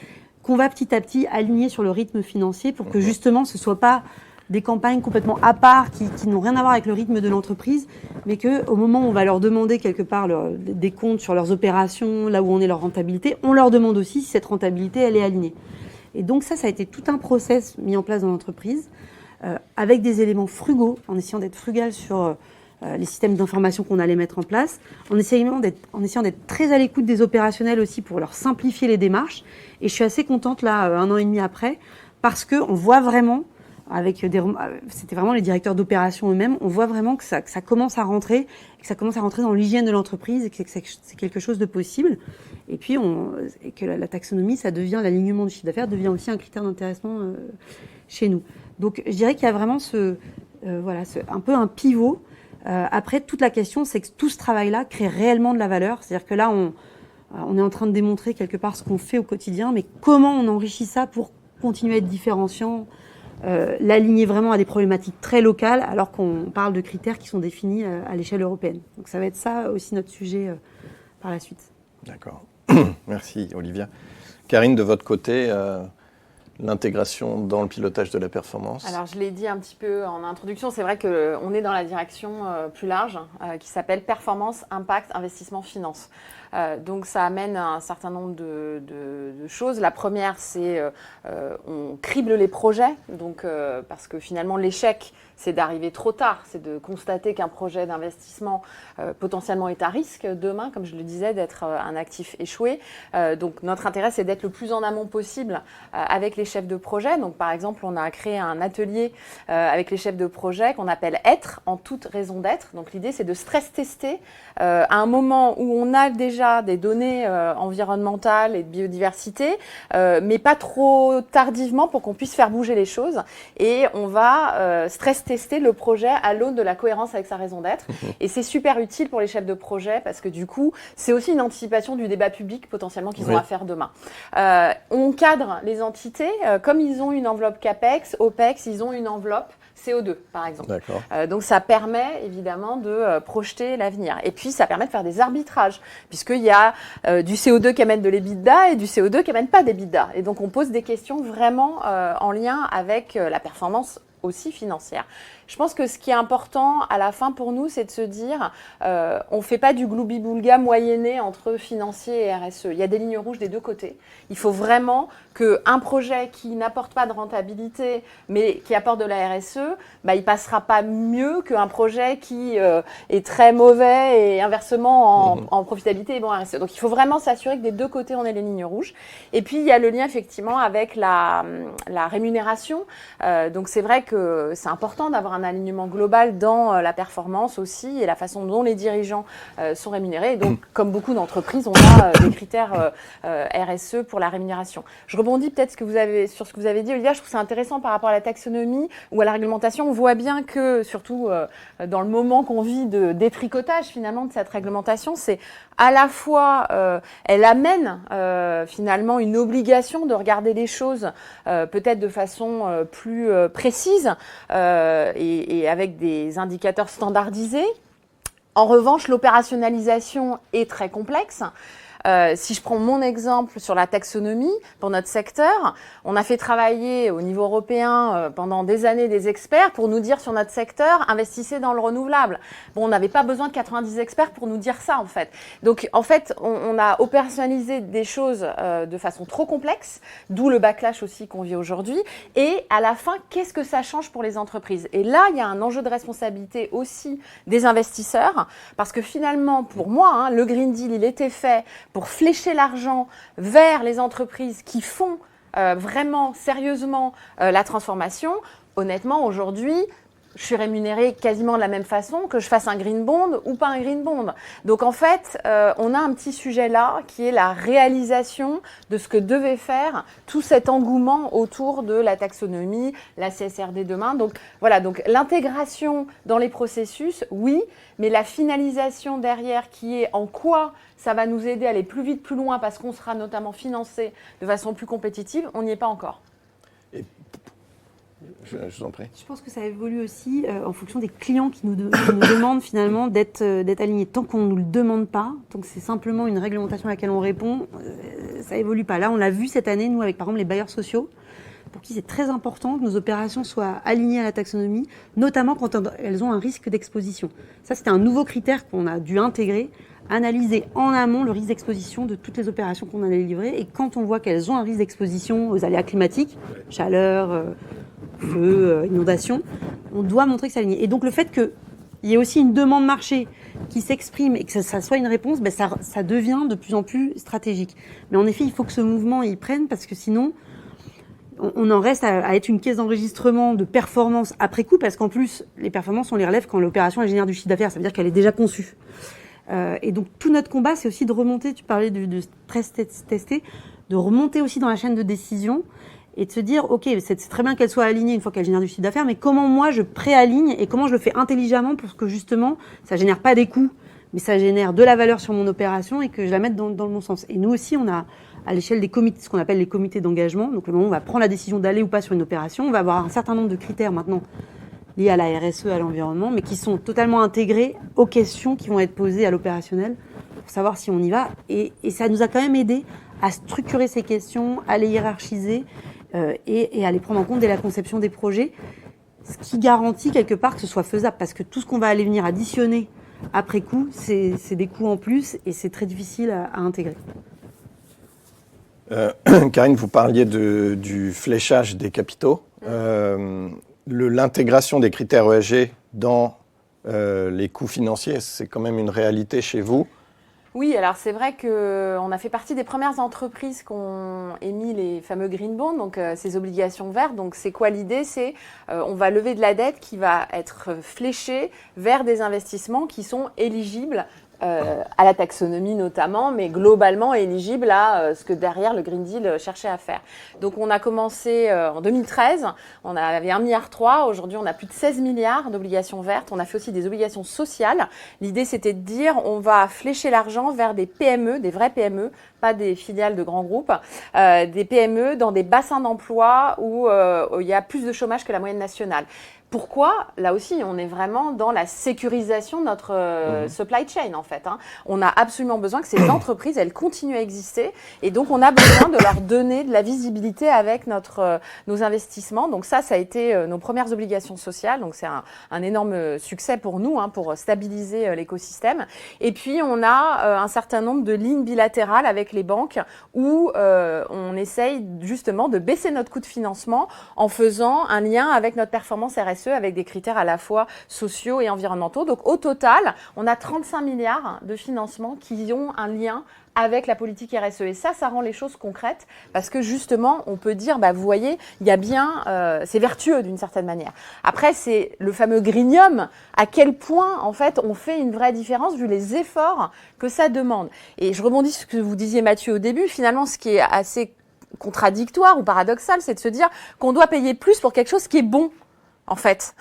qu'on va petit à petit aligner sur le rythme financier pour que justement ce ne soit pas des campagnes complètement à part qui n'ont rien à voir avec le rythme de l'entreprise, mais qu'au moment où on va leur demander quelque part des comptes sur leurs opérations, là où on est leur rentabilité, on leur demande aussi si cette rentabilité, elle est alignée. Et donc ça a été tout un process mis en place dans l'entreprise, avec des éléments frugaux, en essayant d'être frugal sur les systèmes d'information qu'on allait mettre en place, en essayant d'être très à l'écoute des opérationnels aussi pour leur simplifier les démarches. Et je suis assez contente là, 1 an et demi après, parce qu'on voit vraiment, c'était vraiment les directeurs d'opération eux-mêmes, on voit vraiment que ça commence à rentrer, que ça commence à rentrer dans l'hygiène de l'entreprise et que c'est quelque chose de possible. Et puis, et que la taxonomie, l'alignement du chiffre d'affaires devient aussi un critère d'intéressement chez nous. Donc, je dirais qu'il y a vraiment un peu un pivot. Après, toute la question, c'est que tout ce travail-là crée réellement de la valeur. C'est-à-dire que là, on est en train de démontrer quelque part ce qu'on fait au quotidien, mais comment on enrichit ça pour continuer à être différenciant, l'aligner vraiment à des problématiques très locales, alors qu'on parle de critères qui sont définis à l'échelle européenne. Donc ça va être ça aussi notre sujet par la suite. D'accord. Merci Olivia. Karine, de votre côté, l'intégration dans le pilotage de la performance? Alors, je l'ai dit un petit peu en introduction, c'est vrai qu'on est dans la direction plus large qui s'appelle performance, impact, investissement, finance. Donc, ça amène un certain nombre de choses. La première, c'est on crible les projets, donc, parce que finalement, l'échec, c'est d'arriver trop tard, c'est de constater qu'un projet d'investissement potentiellement est à risque demain, comme je le disais, d'être un actif échoué. Donc, notre intérêt, c'est d'être le plus en amont possible avec les chefs de projet. Donc, par exemple, on a créé un atelier avec les chefs de projet qu'on appelle « Être en toute raison d'être ». Donc, l'idée, c'est de stress-tester à un moment où on a déjà des données environnementales et de biodiversité, mais pas trop tardivement pour qu'on puisse faire bouger les choses. Et on va stress-tester le projet à l'aune de la cohérence avec sa raison d'être. Et c'est super utile pour les chefs de projet parce que du coup, c'est aussi une anticipation du débat public potentiellement qu'ils ont à faire demain. On cadre les entités, comme ils ont une enveloppe CAPEX, OPEX, ils ont une enveloppe CO2, par exemple. Donc, ça permet évidemment de projeter l'avenir. Et puis, ça permet de faire des arbitrages, puisqu'il y a du CO2 qui amène de l'EBITDA et du CO2 qui amène pas d'EBITDA. Et donc, on pose des questions vraiment en lien avec la performance aussi financière. Je pense que ce qui est important à la fin pour nous, c'est de se dire on ne fait pas du gloubi-boulga moyenné entre financier et RSE. Il y a des lignes rouges des deux côtés. Il faut vraiment qu'un projet qui n'apporte pas de rentabilité, mais qui apporte de la RSE, il ne passera pas mieux qu'un projet qui est très mauvais et inversement en profitabilité et bon RSE. Donc il faut vraiment s'assurer que des deux côtés, on ait les lignes rouges. Et puis il y a le lien effectivement avec la rémunération. Donc c'est vrai que c'est important d'avoir un alignement global dans la performance aussi et la façon dont les dirigeants sont rémunérés. Et donc, comme beaucoup d'entreprises, on a des critères RSE pour la rémunération. Je rebondis peut-être sur ce que vous avez dit, Olivia. Je trouve ça intéressant par rapport à la taxonomie ou à la réglementation. On voit bien que, surtout dans le moment qu'on vit de détricotage finalement de cette réglementation, c'est à la fois, elle amène finalement une obligation de regarder les choses peut-être de façon plus précise et avec des indicateurs standardisés. En revanche, l'opérationnalisation est très complexe. Si je prends mon exemple sur la taxonomie, pour notre secteur, on a fait travailler au niveau européen pendant des années des experts pour nous dire sur notre secteur, investissez dans le renouvelable. Bon, on n'avait pas besoin de 90 experts pour nous dire ça, en fait. Donc, en fait, on a opérationnalisé des choses de façon trop complexe, d'où le backlash aussi qu'on vit aujourd'hui. Et à la fin, qu'est-ce que ça change pour les entreprises? Et là, il y a un enjeu de responsabilité aussi des investisseurs, parce que finalement, pour moi, le Green Deal, il était fait pour flécher l'argent vers les entreprises qui font vraiment sérieusement la transformation. Honnêtement, aujourd'hui, je suis rémunérée quasiment de la même façon que je fasse un green bond ou pas un green bond. Donc en fait, on a un petit sujet là qui est la réalisation de ce que devait faire tout cet engouement autour de la taxonomie, la CSRD demain. Donc voilà, donc l'intégration dans les processus, oui, mais la finalisation derrière qui est en quoi ça va nous aider à aller plus vite, plus loin, parce qu'on sera notamment financé de façon plus compétitive, on n'y est pas encore. Je vous en prie. Je pense que ça évolue aussi en fonction des clients qui nous demandent finalement d'être alignés. Tant qu'on ne nous le demande pas, tant que c'est simplement une réglementation à laquelle on répond, ça évolue pas. Là, on l'a vu cette année, nous, avec par exemple les bailleurs sociaux, pour qui c'est très important que nos opérations soient alignées à la taxonomie, notamment quand elles ont un risque d'exposition. Ça, c'était un nouveau critère qu'on a dû intégrer, analyser en amont le risque d'exposition de toutes les opérations qu'on allait livrer. Et quand on voit qu'elles ont un risque d'exposition aux aléas climatiques, chaleur, feu, inondation, on doit montrer que c'est aligné. Et donc le fait qu'il y ait aussi une demande marché qui s'exprime et que ça soit une réponse, ça devient de plus en plus stratégique. Mais en effet, il faut que ce mouvement y prenne parce que sinon, on en reste à être une caisse d'enregistrement de performance après coup, parce qu'en plus, les performances, on les relève quand l'opération elle génère du chiffre d'affaires, ça veut dire qu'elle est déjà conçue. Et donc tout notre combat, c'est aussi de remonter, tu parlais de stress tester, de remonter aussi dans la chaîne de décision et de se dire, ok, c'est très bien qu'elle soit alignée une fois qu'elle génère du chiffre d'affaires, mais comment moi je préaligne et comment je le fais intelligemment pour que justement ça génère pas des coûts, mais ça génère de la valeur sur mon opération et que je la mette dans le bon sens. Et nous aussi, on a à l'échelle des comités, ce qu'on appelle les comités d'engagement, donc le moment où on va prendre la décision d'aller ou pas sur une opération, on va avoir un certain nombre de critères maintenant liés à la RSE, à l'environnement, mais qui sont totalement intégrés aux questions qui vont être posées à l'opérationnel pour savoir si on y va. Et ça nous a quand même aidé à structurer ces questions, à les hiérarchiser et à les prendre en compte dès la conception des projets, ce qui garantit quelque part que ce soit faisable, parce que tout ce qu'on va aller venir additionner après coup, c'est des coûts en plus et c'est très difficile à intégrer. Karine, vous parliez du fléchage des capitaux. L'intégration des critères ESG dans les coûts financiers, c'est quand même une réalité chez vous. Oui, alors c'est vrai qu'on a fait partie des premières entreprises qui ont émis les fameux green bonds, donc ces obligations vertes. Donc c'est quoi l'idée? C'est on va lever de la dette qui va être fléchée vers des investissements qui sont éligibles à la taxonomie notamment, mais globalement éligible à ce que derrière le Green Deal cherchait à faire. Donc on a commencé en 2013, on avait 1,3 milliard, aujourd'hui on a plus de 16 milliards d'obligations vertes, on a fait aussi des obligations sociales. L'idée c'était de dire on va flécher l'argent vers des PME, des vraies PME, pas des filiales de grands groupes, des PME dans des bassins d'emploi où il y a plus de chômage que la moyenne nationale. Pourquoi? Là aussi, on est vraiment dans la sécurisation de notre supply chain, en fait. On a absolument besoin que ces entreprises, elles continuent à exister. Et donc, on a besoin de leur donner de la visibilité avec nos investissements. Donc ça a été nos premières obligations sociales. Donc, c'est un énorme succès pour nous, pour stabiliser l'écosystème. Et puis, on a un certain nombre de lignes bilatérales avec les banques où on essaye justement de baisser notre coût de financement en faisant un lien avec notre performance RSE, avec des critères à la fois sociaux et environnementaux. Donc au total, on a 35 milliards de financements qui ont un lien avec la politique RSE. Et ça rend les choses concrètes parce que justement, on peut dire, vous voyez, il y a bien, c'est vertueux d'une certaine manière. Après, c'est le fameux greenium, à quel point, en fait, on fait une vraie différence vu les efforts que ça demande. Et je rebondis sur ce que vous disiez, Mathieu, au début. Finalement, ce qui est assez contradictoire ou paradoxal, c'est de se dire qu'on doit payer plus pour quelque chose qui est bon. En fait,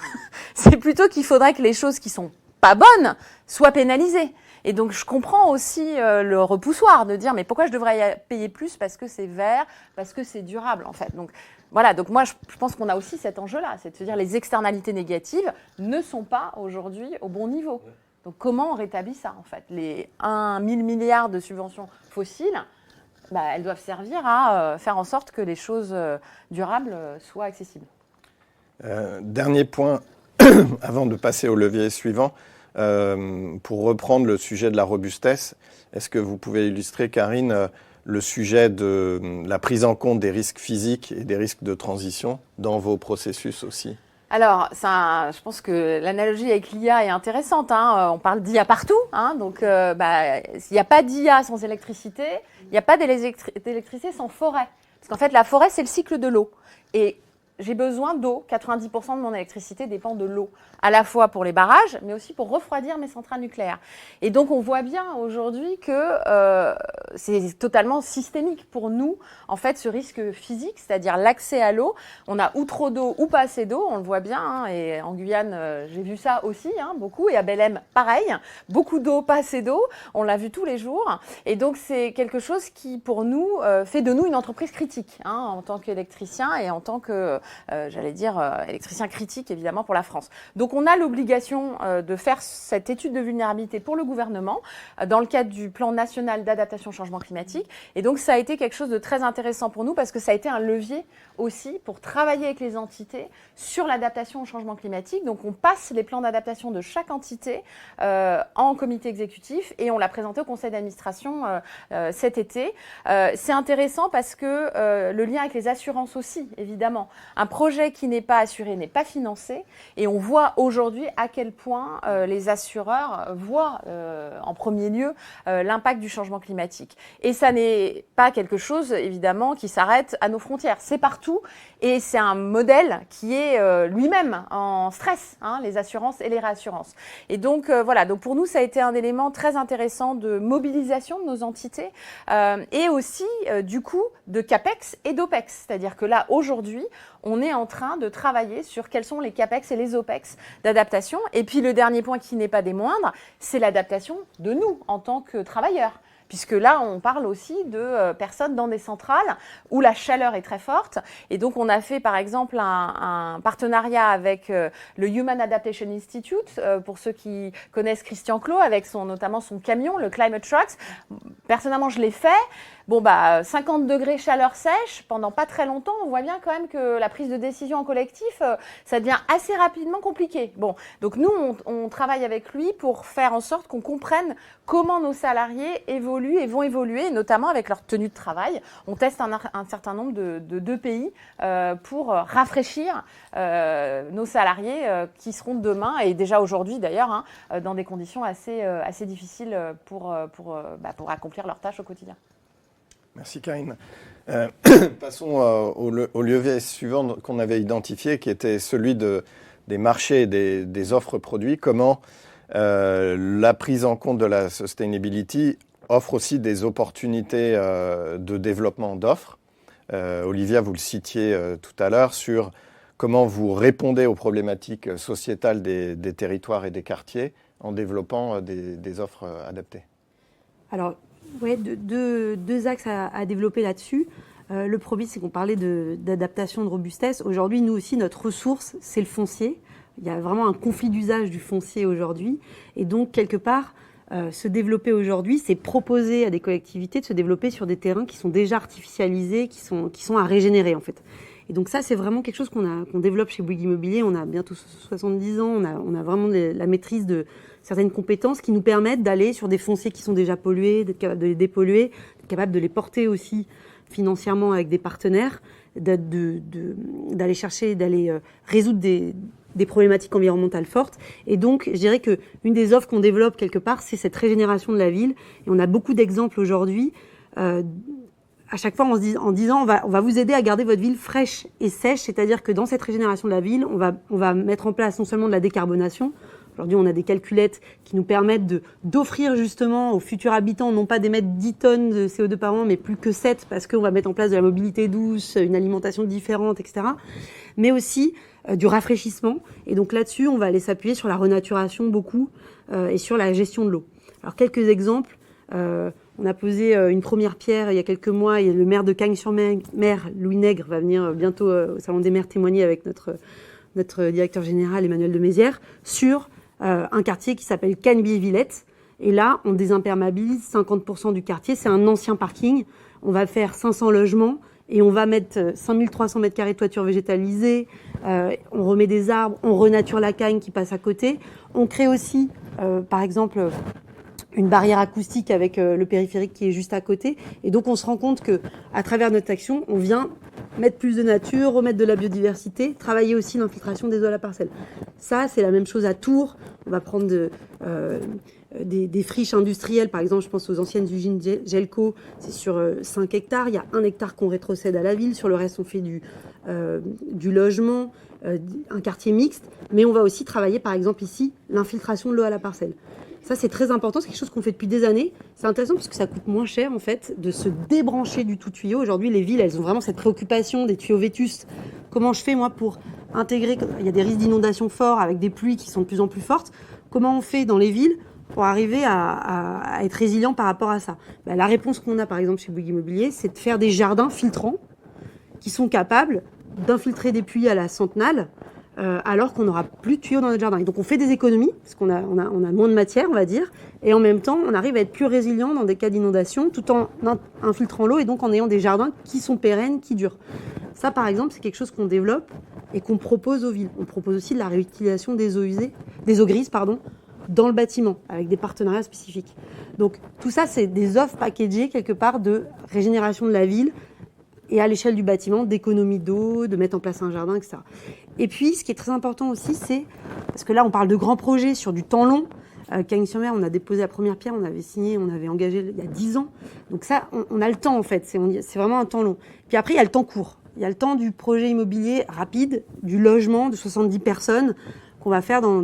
c'est plutôt qu'il faudrait que les choses qui sont pas bonnes soient pénalisées. Et donc, je comprends aussi le repoussoir de dire, mais pourquoi je devrais payer plus parce que c'est vert, parce que c'est durable, en fait. Donc, voilà. Donc, moi, je pense qu'on a aussi cet enjeu-là, c'est de se dire les externalités négatives ne sont pas aujourd'hui au bon niveau. Donc, comment on rétablit ça, en fait? Les 1 000 milliards de subventions fossiles, elles doivent servir à faire en sorte que les choses durables soient accessibles. Dernier point, avant de passer au levier suivant, pour reprendre le sujet de la robustesse, est-ce que vous pouvez illustrer, Karine, le sujet de la prise en compte des risques physiques et des risques de transition dans vos processus aussi? Alors, je pense que l'analogie avec l'IA est intéressante. On parle d'IA partout. Donc, s'il n'y a pas d'IA sans électricité, il n'y a pas d'électricité sans forêt. Parce qu'en fait, la forêt, c'est le cycle de l'eau. Et j'ai besoin d'eau. 90% de mon électricité dépend de l'eau, à la fois pour les barrages, mais aussi pour refroidir mes centrales nucléaires. Et donc, on voit bien aujourd'hui que c'est totalement systémique pour nous, en fait, ce risque physique, c'est-à-dire l'accès à l'eau. On a ou trop d'eau ou pas assez d'eau, on le voit bien. Et en Guyane, j'ai vu ça aussi, beaucoup. Et à Belém, pareil. Beaucoup d'eau, pas assez d'eau. On l'a vu tous les jours. Et donc, c'est quelque chose qui, pour nous, fait de nous une entreprise critique, en tant qu'électricien et en tant que électricien critique, évidemment, pour la France. Donc, on a l'obligation de faire cette étude de vulnérabilité pour le gouvernement dans le cadre du plan national d'adaptation au changement climatique. Et donc, ça a été quelque chose de très intéressant pour nous parce que ça a été un levier aussi pour travailler avec les entités sur l'adaptation au changement climatique. Donc, on passe les plans d'adaptation de chaque entité en comité exécutif et on l'a présenté au conseil d'administration cet été. C'est intéressant parce que le lien avec les assurances aussi, évidemment. Un projet qui n'est pas assuré n'est pas financé et on voit aujourd'hui à quel point les assureurs voient en premier lieu l'impact du changement climatique. Et ça n'est pas quelque chose, évidemment, qui s'arrête à nos frontières. C'est partout et c'est un modèle qui est lui-même en stress, les assurances et les réassurances. Et donc, voilà. Donc, pour nous, ça a été un élément très intéressant de mobilisation de nos entités et aussi, du coup, de CAPEX et d'OPEX. C'est-à-dire que là, aujourd'hui, on est en train de travailler sur quels sont les CAPEX et les OPEX d'adaptation. Et puis, le dernier point qui n'est pas des moindres, c'est l'adaptation de nous en tant que travailleurs. Puisque là, on parle aussi de personnes dans des centrales où la chaleur est très forte. Et donc, on a fait, par exemple, un partenariat avec le Human Adaptation Institute, pour ceux qui connaissent Christian Clot, avec notamment son camion, le Climate Trucks. Personnellement, je l'ai fait. Bon, 50 degrés chaleur sèche, pendant pas très longtemps, on voit bien quand même que la prise de décision en collectif, ça devient assez rapidement compliqué. Bon, donc nous, on travaille avec lui pour faire en sorte qu'on comprenne comment nos salariés évoluent et vont évoluer, notamment avec leur tenue de travail. On teste un certain nombre de pays pour rafraîchir nos salariés qui seront demain, et déjà aujourd'hui d'ailleurs, dans des conditions assez difficiles pour accomplir leurs tâches au quotidien. Merci Karine. Passons au levier suivant qu'on avait identifié, qui était celui des marchés et des offres produits. Comment la prise en compte de la sustainability offre aussi des opportunités de développement d'offres. Olivia, vous le citiez tout à l'heure sur comment vous répondez aux problématiques sociétales des territoires et des quartiers en développant des offres adaptées. Alors, ouais, deux axes à développer là-dessus. Le premier, c'est qu'on parlait d'adaptation, de robustesse. Aujourd'hui, nous aussi, notre ressource, c'est le foncier. Il y a vraiment un conflit d'usage du foncier aujourd'hui. Et donc, quelque part, se développer aujourd'hui, c'est proposer à des collectivités de se développer sur des terrains qui sont déjà artificialisés, qui sont à régénérer, en fait. Et donc ça, c'est vraiment quelque chose qu'on développe chez Bouygues Immobilier. On a bientôt 70 ans, on a vraiment la maîtrise de certaines compétences qui nous permettent d'aller sur des fonciers qui sont déjà pollués, d'être capable de les dépolluer, d'être capable de les porter aussi financièrement avec des partenaires, d'aller chercher, d'aller résoudre des problématiques environnementales fortes. Et donc, je dirais qu'une des offres qu'on développe quelque part, c'est cette régénération de la ville. Et on a beaucoup d'exemples aujourd'hui, à chaque fois en disant on va vous aider à garder votre ville fraîche et sèche, c'est-à-dire que dans cette régénération de la ville, on va mettre en place non seulement de la décarbonation. Aujourd'hui, on a des calculettes qui nous permettent d'offrir justement aux futurs habitants, non pas d'émettre 10 tonnes de CO2 par an, mais plus que 7, parce qu'on va mettre en place de la mobilité douce, une alimentation différente, etc. Mais aussi du rafraîchissement. Et donc là-dessus, on va aller s'appuyer sur la renaturation beaucoup et sur la gestion de l'eau. Alors, quelques exemples. On a posé une première pierre il y a quelques mois. Et le maire de Cagnes-sur-Mer, Louis Nègre, va venir bientôt au Salon des maires témoigner avec notre directeur général, Emmanuel de Mézières, sur un quartier qui s'appelle Cagnes-Villette. Et là, on désimperméabilise 50% du quartier. C'est un ancien parking. On va faire 500 logements et on va mettre 5300 mètres carrés de toiture végétalisée. On remet des arbres, on renature la Cagne qui passe à côté. On crée aussi, par exemple, une barrière acoustique avec le périphérique qui est juste à côté. Et donc, on se rend compte qu'à travers notre action, on vient mettre plus de nature, remettre de la biodiversité, travailler aussi l'infiltration des eaux à la parcelle. Ça, c'est la même chose à Tours. On va prendre des friches industrielles. Par exemple, je pense aux anciennes usines Gelco. C'est sur 5 hectares. Il y a 1 hectare qu'on rétrocède à la ville. Sur le reste, on fait du logement, un quartier mixte. Mais on va aussi travailler, par exemple, ici, l'infiltration de l'eau à la parcelle. Ça, c'est très important. C'est quelque chose qu'on fait depuis des années. C'est intéressant parce que ça coûte moins cher, en fait, de se débrancher du tout tuyau. Aujourd'hui, les villes, elles ont vraiment cette préoccupation des tuyaux vétustes. Comment je fais, moi, pour intégrer... Il y a des risques d'inondation forts avec des pluies qui sont de plus en plus fortes. Comment on fait dans les villes pour arriver à être résilient par rapport à ça? La réponse qu'on a, par exemple, chez Bouygues Immobilier, c'est de faire des jardins filtrants qui sont capables d'infiltrer des pluies à la centenale, alors qu'on n'aura plus de tuyaux dans notre jardin. Et donc on fait des économies, parce qu'on a moins de matière, on va dire, et en même temps, on arrive à être plus résilient dans des cas d'inondation, tout en infiltrant l'eau, et donc en ayant des jardins qui sont pérennes, qui durent. Ça, par exemple, c'est quelque chose qu'on développe et qu'on propose aux villes. On propose aussi de la réutilisation des eaux grises, dans le bâtiment, avec des partenariats spécifiques. Donc tout ça, c'est des offres packagées, quelque part, de régénération de la ville, et à l'échelle du bâtiment, d'économie d'eau, de mettre en place un jardin, etc. Et puis, ce qui est très important aussi, c'est, parce que là, on parle de grands projets sur du temps long. Cagnes-sur-Mer, on a déposé la première pierre, on avait signé, on avait engagé il y a 10 ans. Donc ça, on a le temps, en fait. C'est vraiment un temps long. Puis après, il y a le temps court. Il y a le temps du projet immobilier rapide, du logement de 70 personnes qu'on va faire dans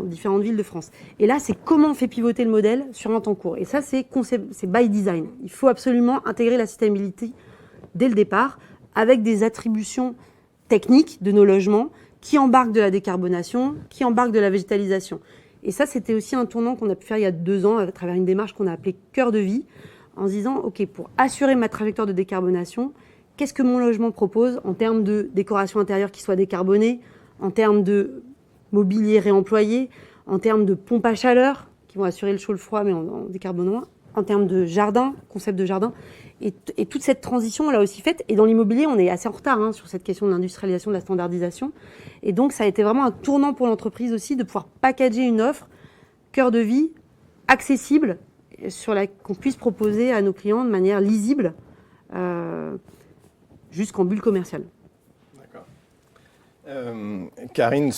différentes villes de France. Et là, c'est comment on fait pivoter le modèle sur un temps court. Et ça, c'est by design. Il faut absolument intégrer la sustainability dès le départ, avec des attributions techniques de nos logements qui embarquent de la décarbonation, qui embarquent de la végétalisation. Et ça, c'était aussi un tournant qu'on a pu faire il y a 2 ans à travers une démarche qu'on a appelée Cœur de vie, en se disant, OK, pour assurer ma trajectoire de décarbonation, qu'est-ce que mon logement propose en termes de décoration intérieure qui soit décarbonée, en termes de mobilier réemployé, en termes de pompes à chaleur qui vont assurer le chaud, le froid, mais en décarbonant, en termes de jardin, concept de jardin. Et toute cette transition, on l'a aussi faite. Et dans l'immobilier, on est assez en retard sur cette question de l'industrialisation, de la standardisation. Et donc, ça a été vraiment un tournant pour l'entreprise aussi de pouvoir packager une offre cœur de vie, accessible, qu'on puisse proposer à nos clients de manière lisible, jusqu'en bulle commerciale. Karine,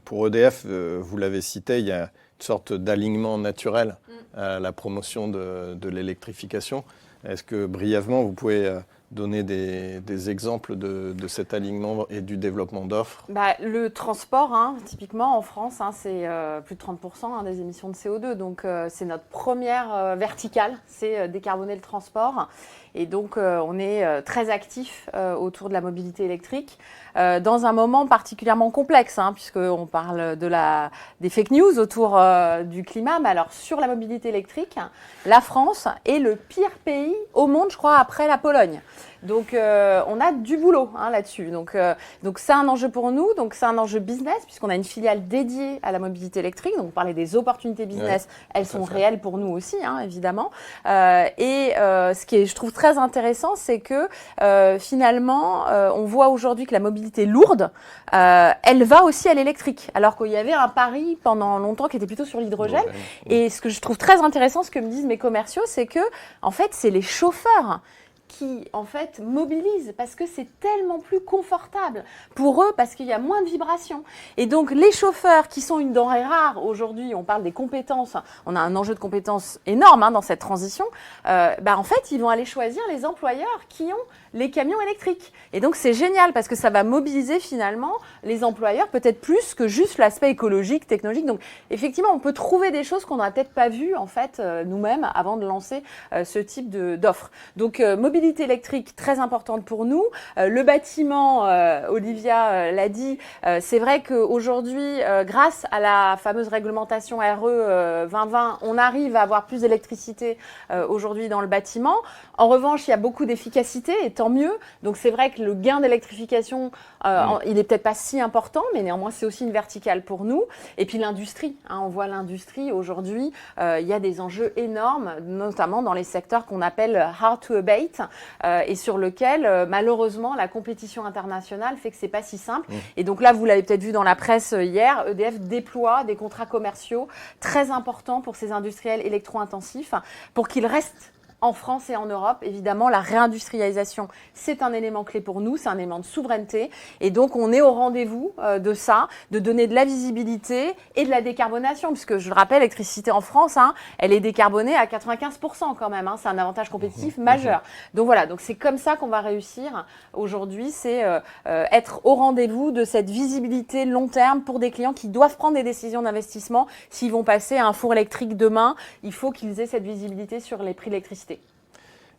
pour EDF, vous l'avez cité, il y a une sorte d'alignement naturel à la promotion de l'électrification. Est-ce que brièvement, vous pouvez donner des exemples de cet alignement et du développement d'offres? Le transport, typiquement en France, c'est plus de 30% des émissions de CO2. Donc c'est notre première verticale, c'est décarboner le transport. Et donc on est très actif autour de la mobilité électrique dans un moment particulièrement complexe, puisqu'on parle des fake news autour du climat. Mais alors sur la mobilité électrique, la France est le pire pays au monde, je crois, après la Pologne. Donc on a du boulot là-dessus. Donc c'est un enjeu pour nous, donc c'est un enjeu business puisqu'on a une filiale dédiée à la mobilité électrique. Donc on parlait des opportunités business, elles sont réelles pour nous aussi, évidemment. Ce qui est, je trouve, très intéressant, c'est que finalement on voit aujourd'hui que la mobilité lourde, elle va aussi à l'électrique, alors qu'il y avait un pari pendant longtemps qui était plutôt sur l'hydrogène. Et ce que je trouve très intéressant, ce que me disent mes commerciaux, c'est que en fait c'est les chauffeurs qui, en fait, mobilisent parce que c'est tellement plus confortable pour eux parce qu'il y a moins de vibrations. Et donc, les chauffeurs qui sont une denrée rare, aujourd'hui, on parle des compétences, on a un enjeu de compétences énorme dans cette transition, en fait, ils vont aller choisir les employeurs qui ont les camions électriques. Et donc, c'est génial parce que ça va mobiliser finalement les employeurs peut-être plus que juste l'aspect écologique, technologique. Donc, effectivement, on peut trouver des choses qu'on n'aurait peut-être pas vues, en fait, nous-mêmes avant de lancer ce type d'offre. Donc, mobilité électrique, très importante pour nous. Le bâtiment, Olivia l'a dit, c'est vrai qu'aujourd'hui, grâce à la fameuse réglementation RE 2020, on arrive à avoir plus d'électricité aujourd'hui dans le bâtiment. En revanche, il y a beaucoup d'efficacité et tant mieux. Donc c'est vrai que le gain d'électrification, il est peut-être pas si important, mais néanmoins c'est aussi une verticale pour nous. Et puis l'industrie, on voit l'industrie aujourd'hui, il y a des enjeux énormes, notamment dans les secteurs qu'on appelle hard to abate, et sur lequel malheureusement la compétition internationale fait que c'est pas si simple. Et donc là, vous l'avez peut-être vu dans la presse hier, EDF déploie des contrats commerciaux très importants pour ces industriels électro-intensifs pour qu'ils restent en France et en Europe. Évidemment, la réindustrialisation, c'est un élément clé pour nous, c'est un élément de souveraineté. Et donc, on est au rendez-vous de ça, de donner de la visibilité et de la décarbonation, puisque je le rappelle, l'électricité en France, elle est décarbonée à 95% quand même. C'est un avantage compétitif majeur. Donc voilà, donc c'est comme ça qu'on va réussir aujourd'hui, c'est être au rendez-vous de cette visibilité long terme pour des clients qui doivent prendre des décisions d'investissement. S'ils vont passer à un four électrique demain, il faut qu'ils aient cette visibilité sur les prix de l'électricité.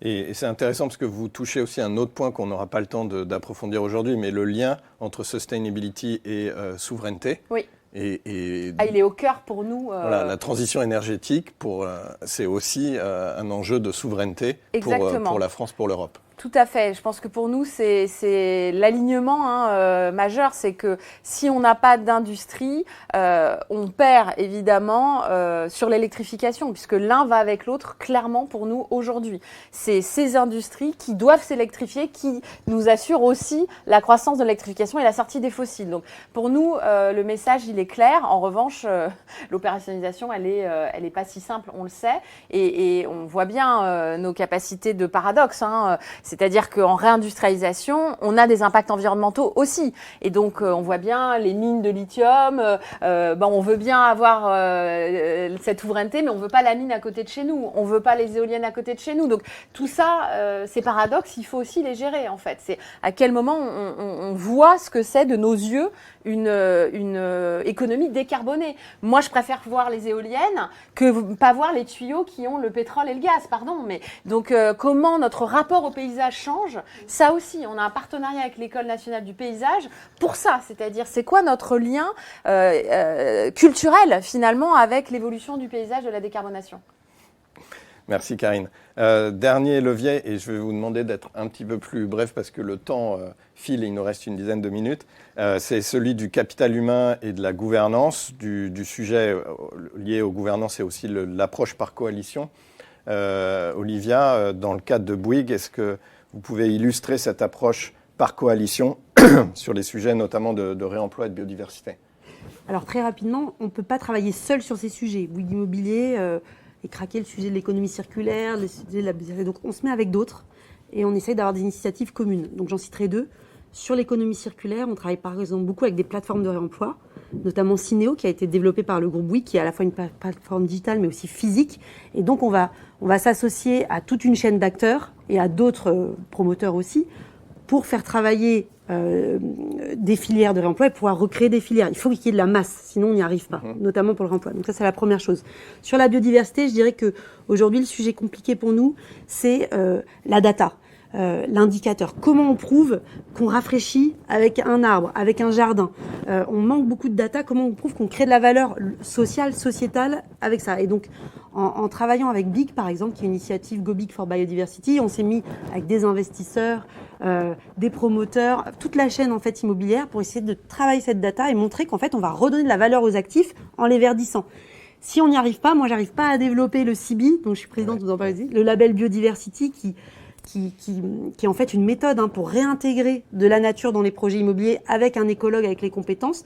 Et c'est intéressant parce que vous touchez aussi un autre point qu'on n'aura pas le temps d'approfondir aujourd'hui, mais le lien entre sustainability et souveraineté. Oui. Il est au cœur pour nous. Voilà, la transition énergétique, c'est aussi un enjeu de souveraineté pour la France, pour l'Europe. Tout à fait. Je pense que pour nous, c'est l'alignement majeur. C'est que si on n'a pas d'industrie, on perd évidemment sur l'électrification, puisque l'un va avec l'autre, clairement pour nous aujourd'hui. C'est ces industries qui doivent s'électrifier, qui nous assurent aussi la croissance de l'électrification et la sortie des fossiles. Donc pour nous, le message, il est clair. En revanche, l'opérationnalisation, elle est pas si simple, on le sait. Et on voit bien nos capacités de paradoxe. C'est-à-dire qu'en réindustrialisation, on a des impacts environnementaux aussi. Et donc, on voit bien les mines de lithium. On veut bien avoir cette souveraineté, mais on ne veut pas la mine à côté de chez nous. On ne veut pas les éoliennes à côté de chez nous. Donc, tout ça, ces paradoxes, il faut aussi les gérer, en fait. C'est à quel moment on voit ce que c'est de nos yeux une économie décarbonée. Moi, je préfère voir les éoliennes que pas voir les tuyaux qui ont le pétrole et le gaz, pardon. Mais donc, comment notre rapport au paysage change, ça aussi, on a un partenariat avec l'École nationale du paysage pour ça, c'est-à-dire c'est quoi notre lien culturel finalement avec l'évolution du paysage de la décarbonation. Merci Karine. Dernier levier, et je vais vous demander d'être un petit peu plus bref parce que le temps file et il nous reste une dizaine de minutes, c'est celui du capital humain et de la gouvernance, du sujet lié aux gouvernances et aussi l'approche par coalition. Olivia, dans le cadre de Bouygues, est-ce que vous pouvez illustrer cette approche par coalition sur les sujets notamment de réemploi et de biodiversité? Alors très rapidement, on ne peut pas travailler seul sur ces sujets. Bouygues Immobilier et craquer le sujet de l'économie circulaire, le sujet de la biodiversité. Donc on se met avec d'autres et on essaye d'avoir des initiatives communes. Donc j'en citerai 2. Sur l'économie circulaire, on travaille par exemple beaucoup avec des plateformes de réemploi, notamment Cinéo, qui a été développée par le groupe Bouygues, qui est à la fois une plateforme digitale mais aussi physique. Et donc on va s'associer à toute une chaîne d'acteurs et à d'autres promoteurs aussi pour faire travailler des filières de réemploi et pouvoir recréer des filières. Il faut qu'il y ait de la masse, sinon on n'y arrive pas, notamment pour le réemploi. Donc ça, c'est la première chose. Sur la biodiversité, je dirais qu'aujourd'hui, le sujet compliqué pour nous, c'est la data. L'indicateur. Comment on prouve qu'on rafraîchit avec un arbre, avec un jardin? On manque beaucoup de data. Comment on prouve qu'on crée de la valeur sociale, sociétale avec ça? Et donc, en travaillant avec BIG, par exemple, qui est une initiative Go Big for Biodiversity, on s'est mis avec des investisseurs, des promoteurs, toute la chaîne en fait immobilière pour essayer de travailler cette data et montrer qu'en fait, on va redonner de la valeur aux actifs en les verdissant. Si on n'y arrive pas, moi, j'arrive pas à développer le CIBI, dont je suis présidente, vous en parlez, le label Biodiversity qui est en fait une méthode pour réintégrer de la nature dans les projets immobiliers avec un écologue, avec les compétences.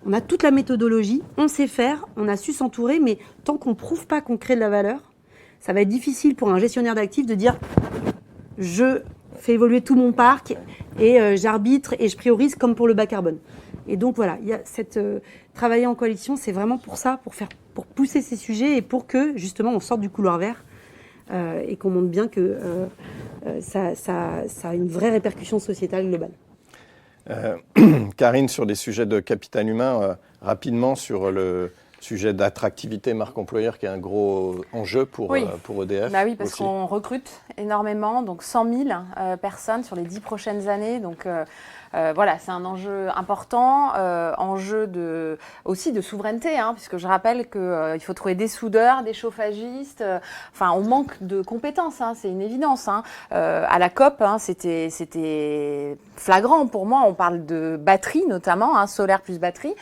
On a toute la méthodologie, on sait faire, on a su s'entourer, mais tant qu'on ne prouve pas qu'on crée de la valeur, ça va être difficile pour un gestionnaire d'actifs de dire « je fais évoluer tout mon parc et j'arbitre et je priorise comme pour le bas carbone ». Et donc voilà, il y a travailler en coalition, c'est vraiment pour ça, pour pousser ces sujets et pour que justement on sorte du couloir vert. Et qu'on montre bien que ça a une vraie répercussion sociétale globale. Karine, sur les sujets de capital humain, rapidement sur le sujet d'attractivité marque employeur qui est un gros enjeu pour EDF. Bah oui, parce aussi. qu'on recrute énormément, donc 100 000 personnes sur les 10 prochaines années. Donc voilà, c'est un enjeu important, enjeu aussi de souveraineté, puisque je rappelle qu'il faut trouver des soudeurs, des chauffagistes. Enfin, on manque de compétences, c'est une évidence. À la COP, c'était flagrant pour moi. On parle de batterie notamment, solaire plus batterie.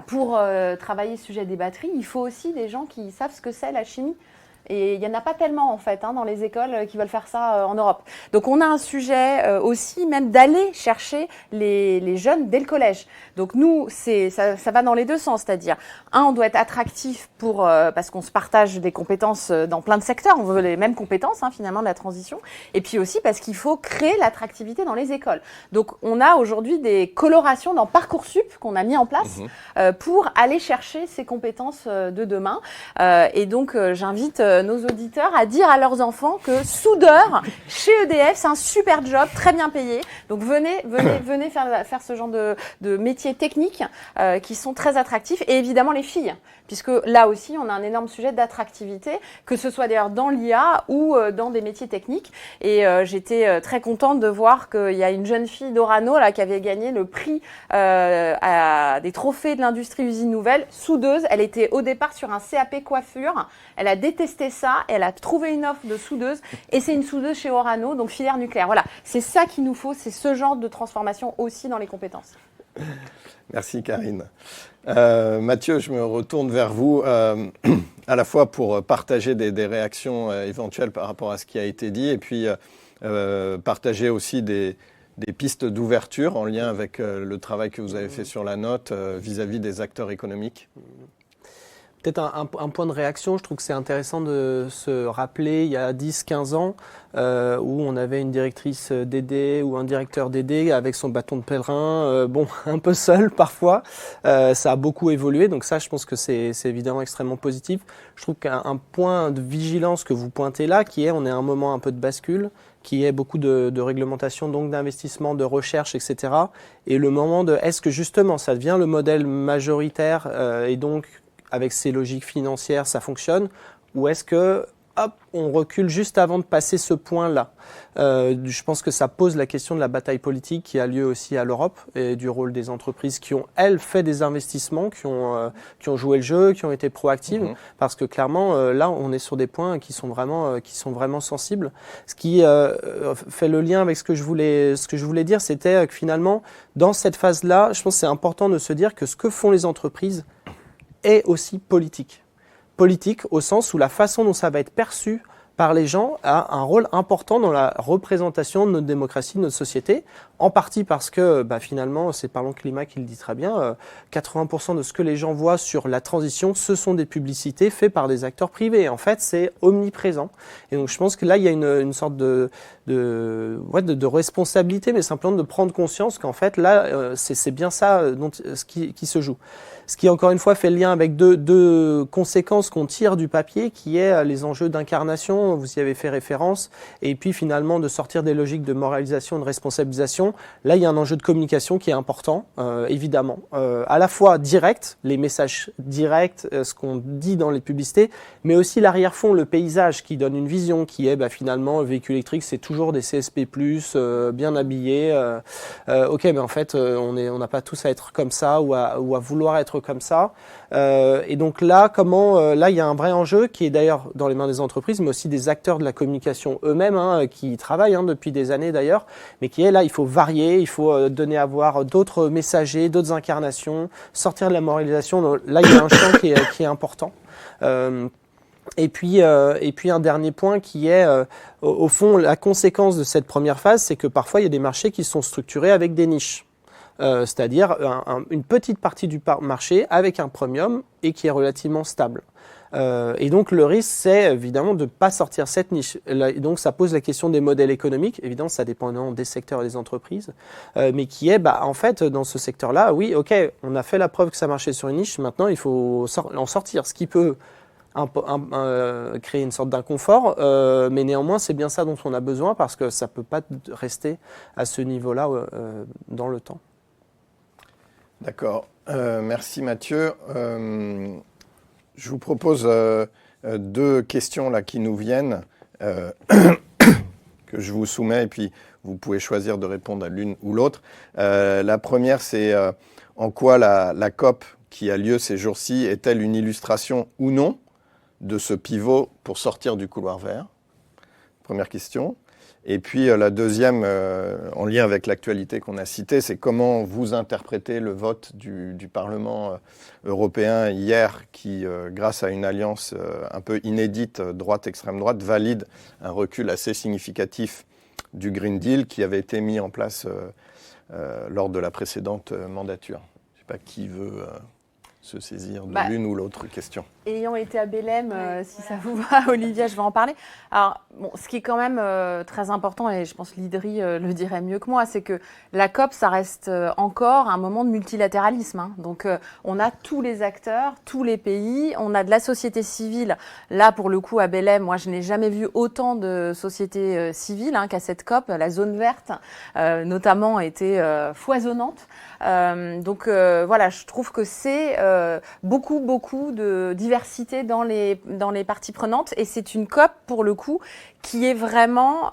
Pour travailler le sujet des batteries, il faut aussi des gens qui savent ce que c'est la chimie. Et il n'y en a pas tellement, en fait, dans les écoles qui veulent faire ça en Europe. Donc, on a un sujet aussi, même d'aller chercher les jeunes dès le collège. Donc, nous, ça va dans les deux sens. C'est-à-dire, on doit être attractif parce qu'on se partage des compétences dans plein de secteurs. On veut les mêmes compétences, finalement, de la transition. Et puis aussi parce qu'il faut créer l'attractivité dans les écoles. Donc, on a aujourd'hui des colorations dans Parcoursup qu'on a mis en place pour aller chercher ces compétences de demain. Et donc, j'invite nos auditeurs à dire à leurs enfants que soudeur chez EDF, c'est un super job, très bien payé. Donc venez faire ce genre de métiers techniques qui sont très attractifs. Et évidemment les filles, puisque là aussi on a un énorme sujet d'attractivité, que ce soit d'ailleurs dans l'IA ou dans des métiers techniques. Et j'étais très contente de voir qu'il y a une jeune fille d'Orano qui avait gagné le prix à des trophées de l'industrie usine nouvelle, soudeuse. Elle était au départ sur un CAP coiffure. Elle a détesté ça, elle a trouvé une offre de soudeuse et c'est une soudeuse chez Orano, donc filière nucléaire. Voilà, c'est ça qu'il nous faut, c'est ce genre de transformation aussi dans les compétences. Merci Karine. Mathieu, je me retourne vers vous à la fois pour partager des réactions éventuelles par rapport à ce qui a été dit et puis partager aussi des pistes d'ouverture en lien avec le travail que vous avez fait sur la note vis-à-vis des acteurs économiques. Peut-être un point de réaction, je trouve que c'est intéressant de se rappeler il y a 10-15 ans où on avait une directrice d'ED ou un directeur d'ED avec son bâton de pèlerin, un peu seul parfois. Ça a beaucoup évolué, donc ça je pense que c'est évidemment extrêmement positif. Je trouve qu'un point de vigilance que vous pointez là, on est à un moment un peu de bascule, qui est beaucoup de réglementation, donc d'investissement, de recherche, etc. Et le moment de, est-ce que justement ça devient le modèle majoritaire et donc avec ces logiques financières, ça fonctionne, ou est-ce que on recule juste avant de passer ce point-là? Je pense que ça pose la question de la bataille politique qui a lieu aussi à l'Europe et du rôle des entreprises qui ont, elles, fait des investissements, qui ont joué le jeu, qui ont été proactives, parce que clairement, là, on est sur des points qui sont vraiment sensibles. Ce qui fait le lien avec ce que je voulais dire, c'était que finalement, dans cette phase-là, je pense que c'est important de se dire que ce que font les entreprises est aussi politique. Politique au sens où la façon dont ça va être perçu par les gens a un rôle important dans la représentation de notre démocratie, de notre société, en partie parce que finalement, c'est Parlons Climat qui le dit très bien, 80% de ce que les gens voient sur la transition, ce sont des publicités faites par des acteurs privés. En fait, c'est omniprésent. Et donc je pense que là, il y a une sorte de responsabilité, mais simplement de prendre conscience qu'en fait, là, c'est bien ça qui se joue. Ce qui, encore une fois, fait le lien avec deux conséquences qu'on tire du papier, qui est les enjeux d'incarnation, vous y avez fait référence, et puis finalement de sortir des logiques de moralisation, de responsabilisation. Là, il y a un enjeu de communication qui est important, évidemment. À la fois direct, les messages directs, ce qu'on dit dans les publicités, mais aussi l'arrière-fond, le paysage qui donne une vision, qui est finalement, le véhicule électrique, c'est toujours des CSP+, bien habillés. Ok, mais en fait, on n'a pas tous à être comme ça ou à vouloir être comme ça. Et donc là, là, il y a un vrai enjeu qui est d'ailleurs dans les mains des entreprises, mais aussi des acteurs de la communication eux-mêmes, qui travaillent depuis des années d'ailleurs, mais qui est là, il faut varier, il faut donner à voir d'autres messagers, d'autres incarnations, sortir de la moralisation. Donc, là, il y a un champ qui est important. Et puis un dernier point qui est, au fond, la conséquence de cette première phase, c'est que parfois il y a des marchés qui sont structurés avec des niches. C'est-à-dire une petite partie du marché avec un premium et qui est relativement stable. Et donc le risque, c'est évidemment de ne pas sortir cette niche. Et donc ça pose la question des modèles économiques. Évidemment, ça dépend des secteurs et des entreprises, mais qui est, en fait, dans ce secteur-là, oui, ok, on a fait la preuve que ça marchait sur une niche. Maintenant, il faut en sortir, ce qui peut créer une sorte d'inconfort, mais néanmoins, c'est bien ça dont on a besoin parce que ça ne peut pas rester à ce niveau-là dans le temps. D'accord. Merci Mathieu. Je vous propose deux questions là, qui nous viennent, que je vous soumets, et puis vous pouvez choisir de répondre à l'une ou l'autre. La première, c'est en quoi la COP qui a lieu ces jours-ci est-elle une illustration ou non de ce pivot pour sortir du couloir vert? Première question. Et puis la deuxième, en lien avec l'actualité qu'on a citée, c'est comment vous interprétez le vote du Parlement européen hier qui, grâce à une alliance un peu inédite droite-extrême droite, valide un recul assez significatif du Green Deal qui avait été mis en place lors de la précédente mandature. Je ne sais pas qui veut se saisir de l'une ou l'autre question. Ayant été à Belém, si ça vous va, Olivia, je vais en parler. Alors, ce qui est quand même très important, et je pense que l'IDRI le dirait mieux que moi, c'est que la COP, ça reste encore un moment de multilatéralisme. Donc, on a tous les acteurs, tous les pays, on a de la société civile. Là, pour le coup, à Belém, moi, je n'ai jamais vu autant de sociétés civiles qu'à cette COP. La zone verte, notamment, était foisonnante. Donc, voilà, je trouve que c'est beaucoup de diversité dans les parties prenantes, et c'est une COP pour le coup qui est vraiment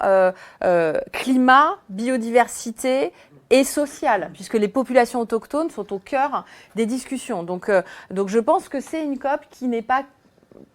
climat, biodiversité et sociale, puisque les populations autochtones sont au cœur des discussions. Donc je pense que c'est une COP qui n'est pas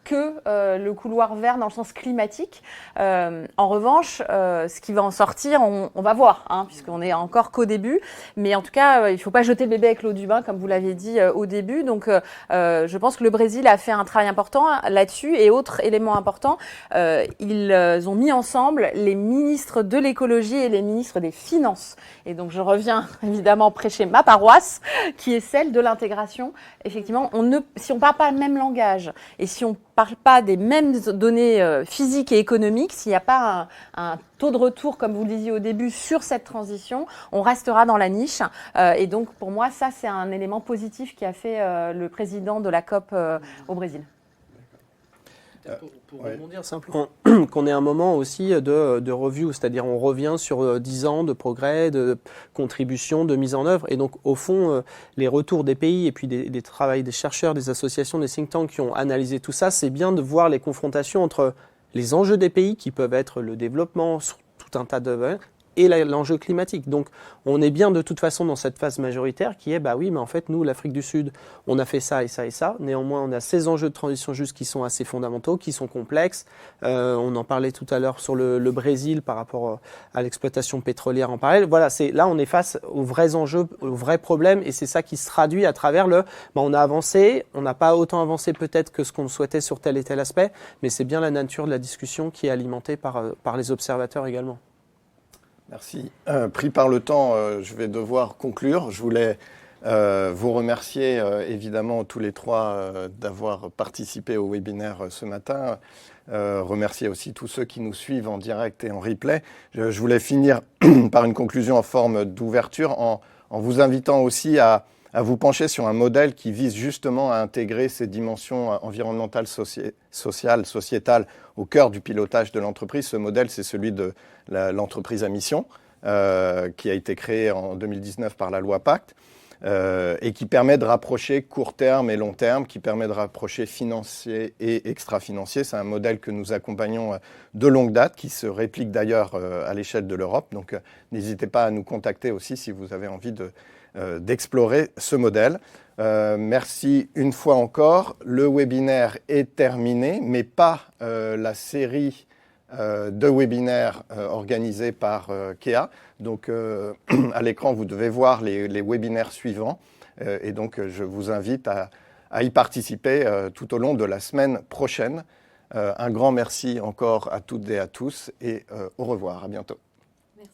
que le couloir vert dans le sens climatique. En revanche, ce qui va en sortir, on va voir, puisqu'on n'est encore qu'au début. Mais en tout cas, il ne faut pas jeter le bébé avec l'eau du bain, comme vous l'avez dit au début. Donc, je pense que le Brésil a fait un travail important là-dessus. Et autre élément important, ils ont mis ensemble les ministres de l'écologie et les ministres des finances. Et donc, je reviens évidemment prêcher ma paroisse, qui est celle de l'intégration. Effectivement, si on ne parle pas le même langage et si on parle pas des mêmes données physiques et économiques, s'il n'y a pas un taux de retour, comme vous le disiez au début, sur cette transition, on restera dans la niche. Et donc, pour moi, ça, c'est un élément positif qui a fait le président de la COP au Brésil. Pour rebondir simplement, qu'on ait un moment aussi de review, c'est-à-dire on revient sur 10 ans de progrès, de contribution, de mise en œuvre. Et donc, au fond, les retours des pays et puis des travails des chercheurs, des associations, des think tanks qui ont analysé tout ça, c'est bien de voir les confrontations entre les enjeux des pays qui peuvent être le développement sur tout un tas de et l'enjeu climatique. Donc, on est bien de toute façon dans cette phase majoritaire qui est, bah oui, mais en fait, nous, l'Afrique du Sud, on a fait ça et ça et ça. Néanmoins, on a ces enjeux de transition juste qui sont assez fondamentaux, qui sont complexes. On en parlait tout à l'heure sur le Brésil par rapport à l'exploitation pétrolière en parallèle. Voilà, là, on est face aux vrais enjeux, aux vrais problèmes, et c'est ça qui se traduit à travers on a avancé, on n'a pas autant avancé peut-être que ce qu'on souhaitait sur tel et tel aspect, mais c'est bien la nature de la discussion qui est alimentée par les observateurs également. Merci. Pris par le temps, je vais devoir conclure. Je voulais vous remercier évidemment tous les trois d'avoir participé au webinaire ce matin. Remercier aussi tous ceux qui nous suivent en direct et en replay. Je voulais finir par une conclusion en forme d'ouverture en vous invitant aussi à vous pencher sur un modèle qui vise justement à intégrer ces dimensions environnementales, sociales, sociétales au cœur du pilotage de l'entreprise. Ce modèle, c'est celui de l'entreprise à mission, qui a été créée en 2019 par la loi Pacte, et qui permet de rapprocher court terme et long terme, qui permet de rapprocher financier et extra-financier. C'est un modèle que nous accompagnons de longue date, qui se réplique d'ailleurs à l'échelle de l'Europe. Donc n'hésitez pas à nous contacter aussi si vous avez envie d'explorer ce modèle. Merci une fois encore. Le webinaire est terminé, mais pas la série de webinaires organisés par KEA. Donc à l'écran, vous devez voir les webinaires suivants. Et donc je vous invite à y participer tout au long de la semaine prochaine. Un grand merci encore à toutes et à tous et au revoir. À bientôt. Merci.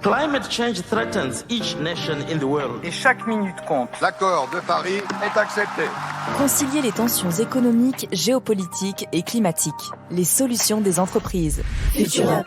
Climate change threatens each nation in the world. Et chaque minute compte. L'accord de Paris est accepté. Concilier les tensions économiques, géopolitiques et climatiques. Les solutions des entreprises. Future Up.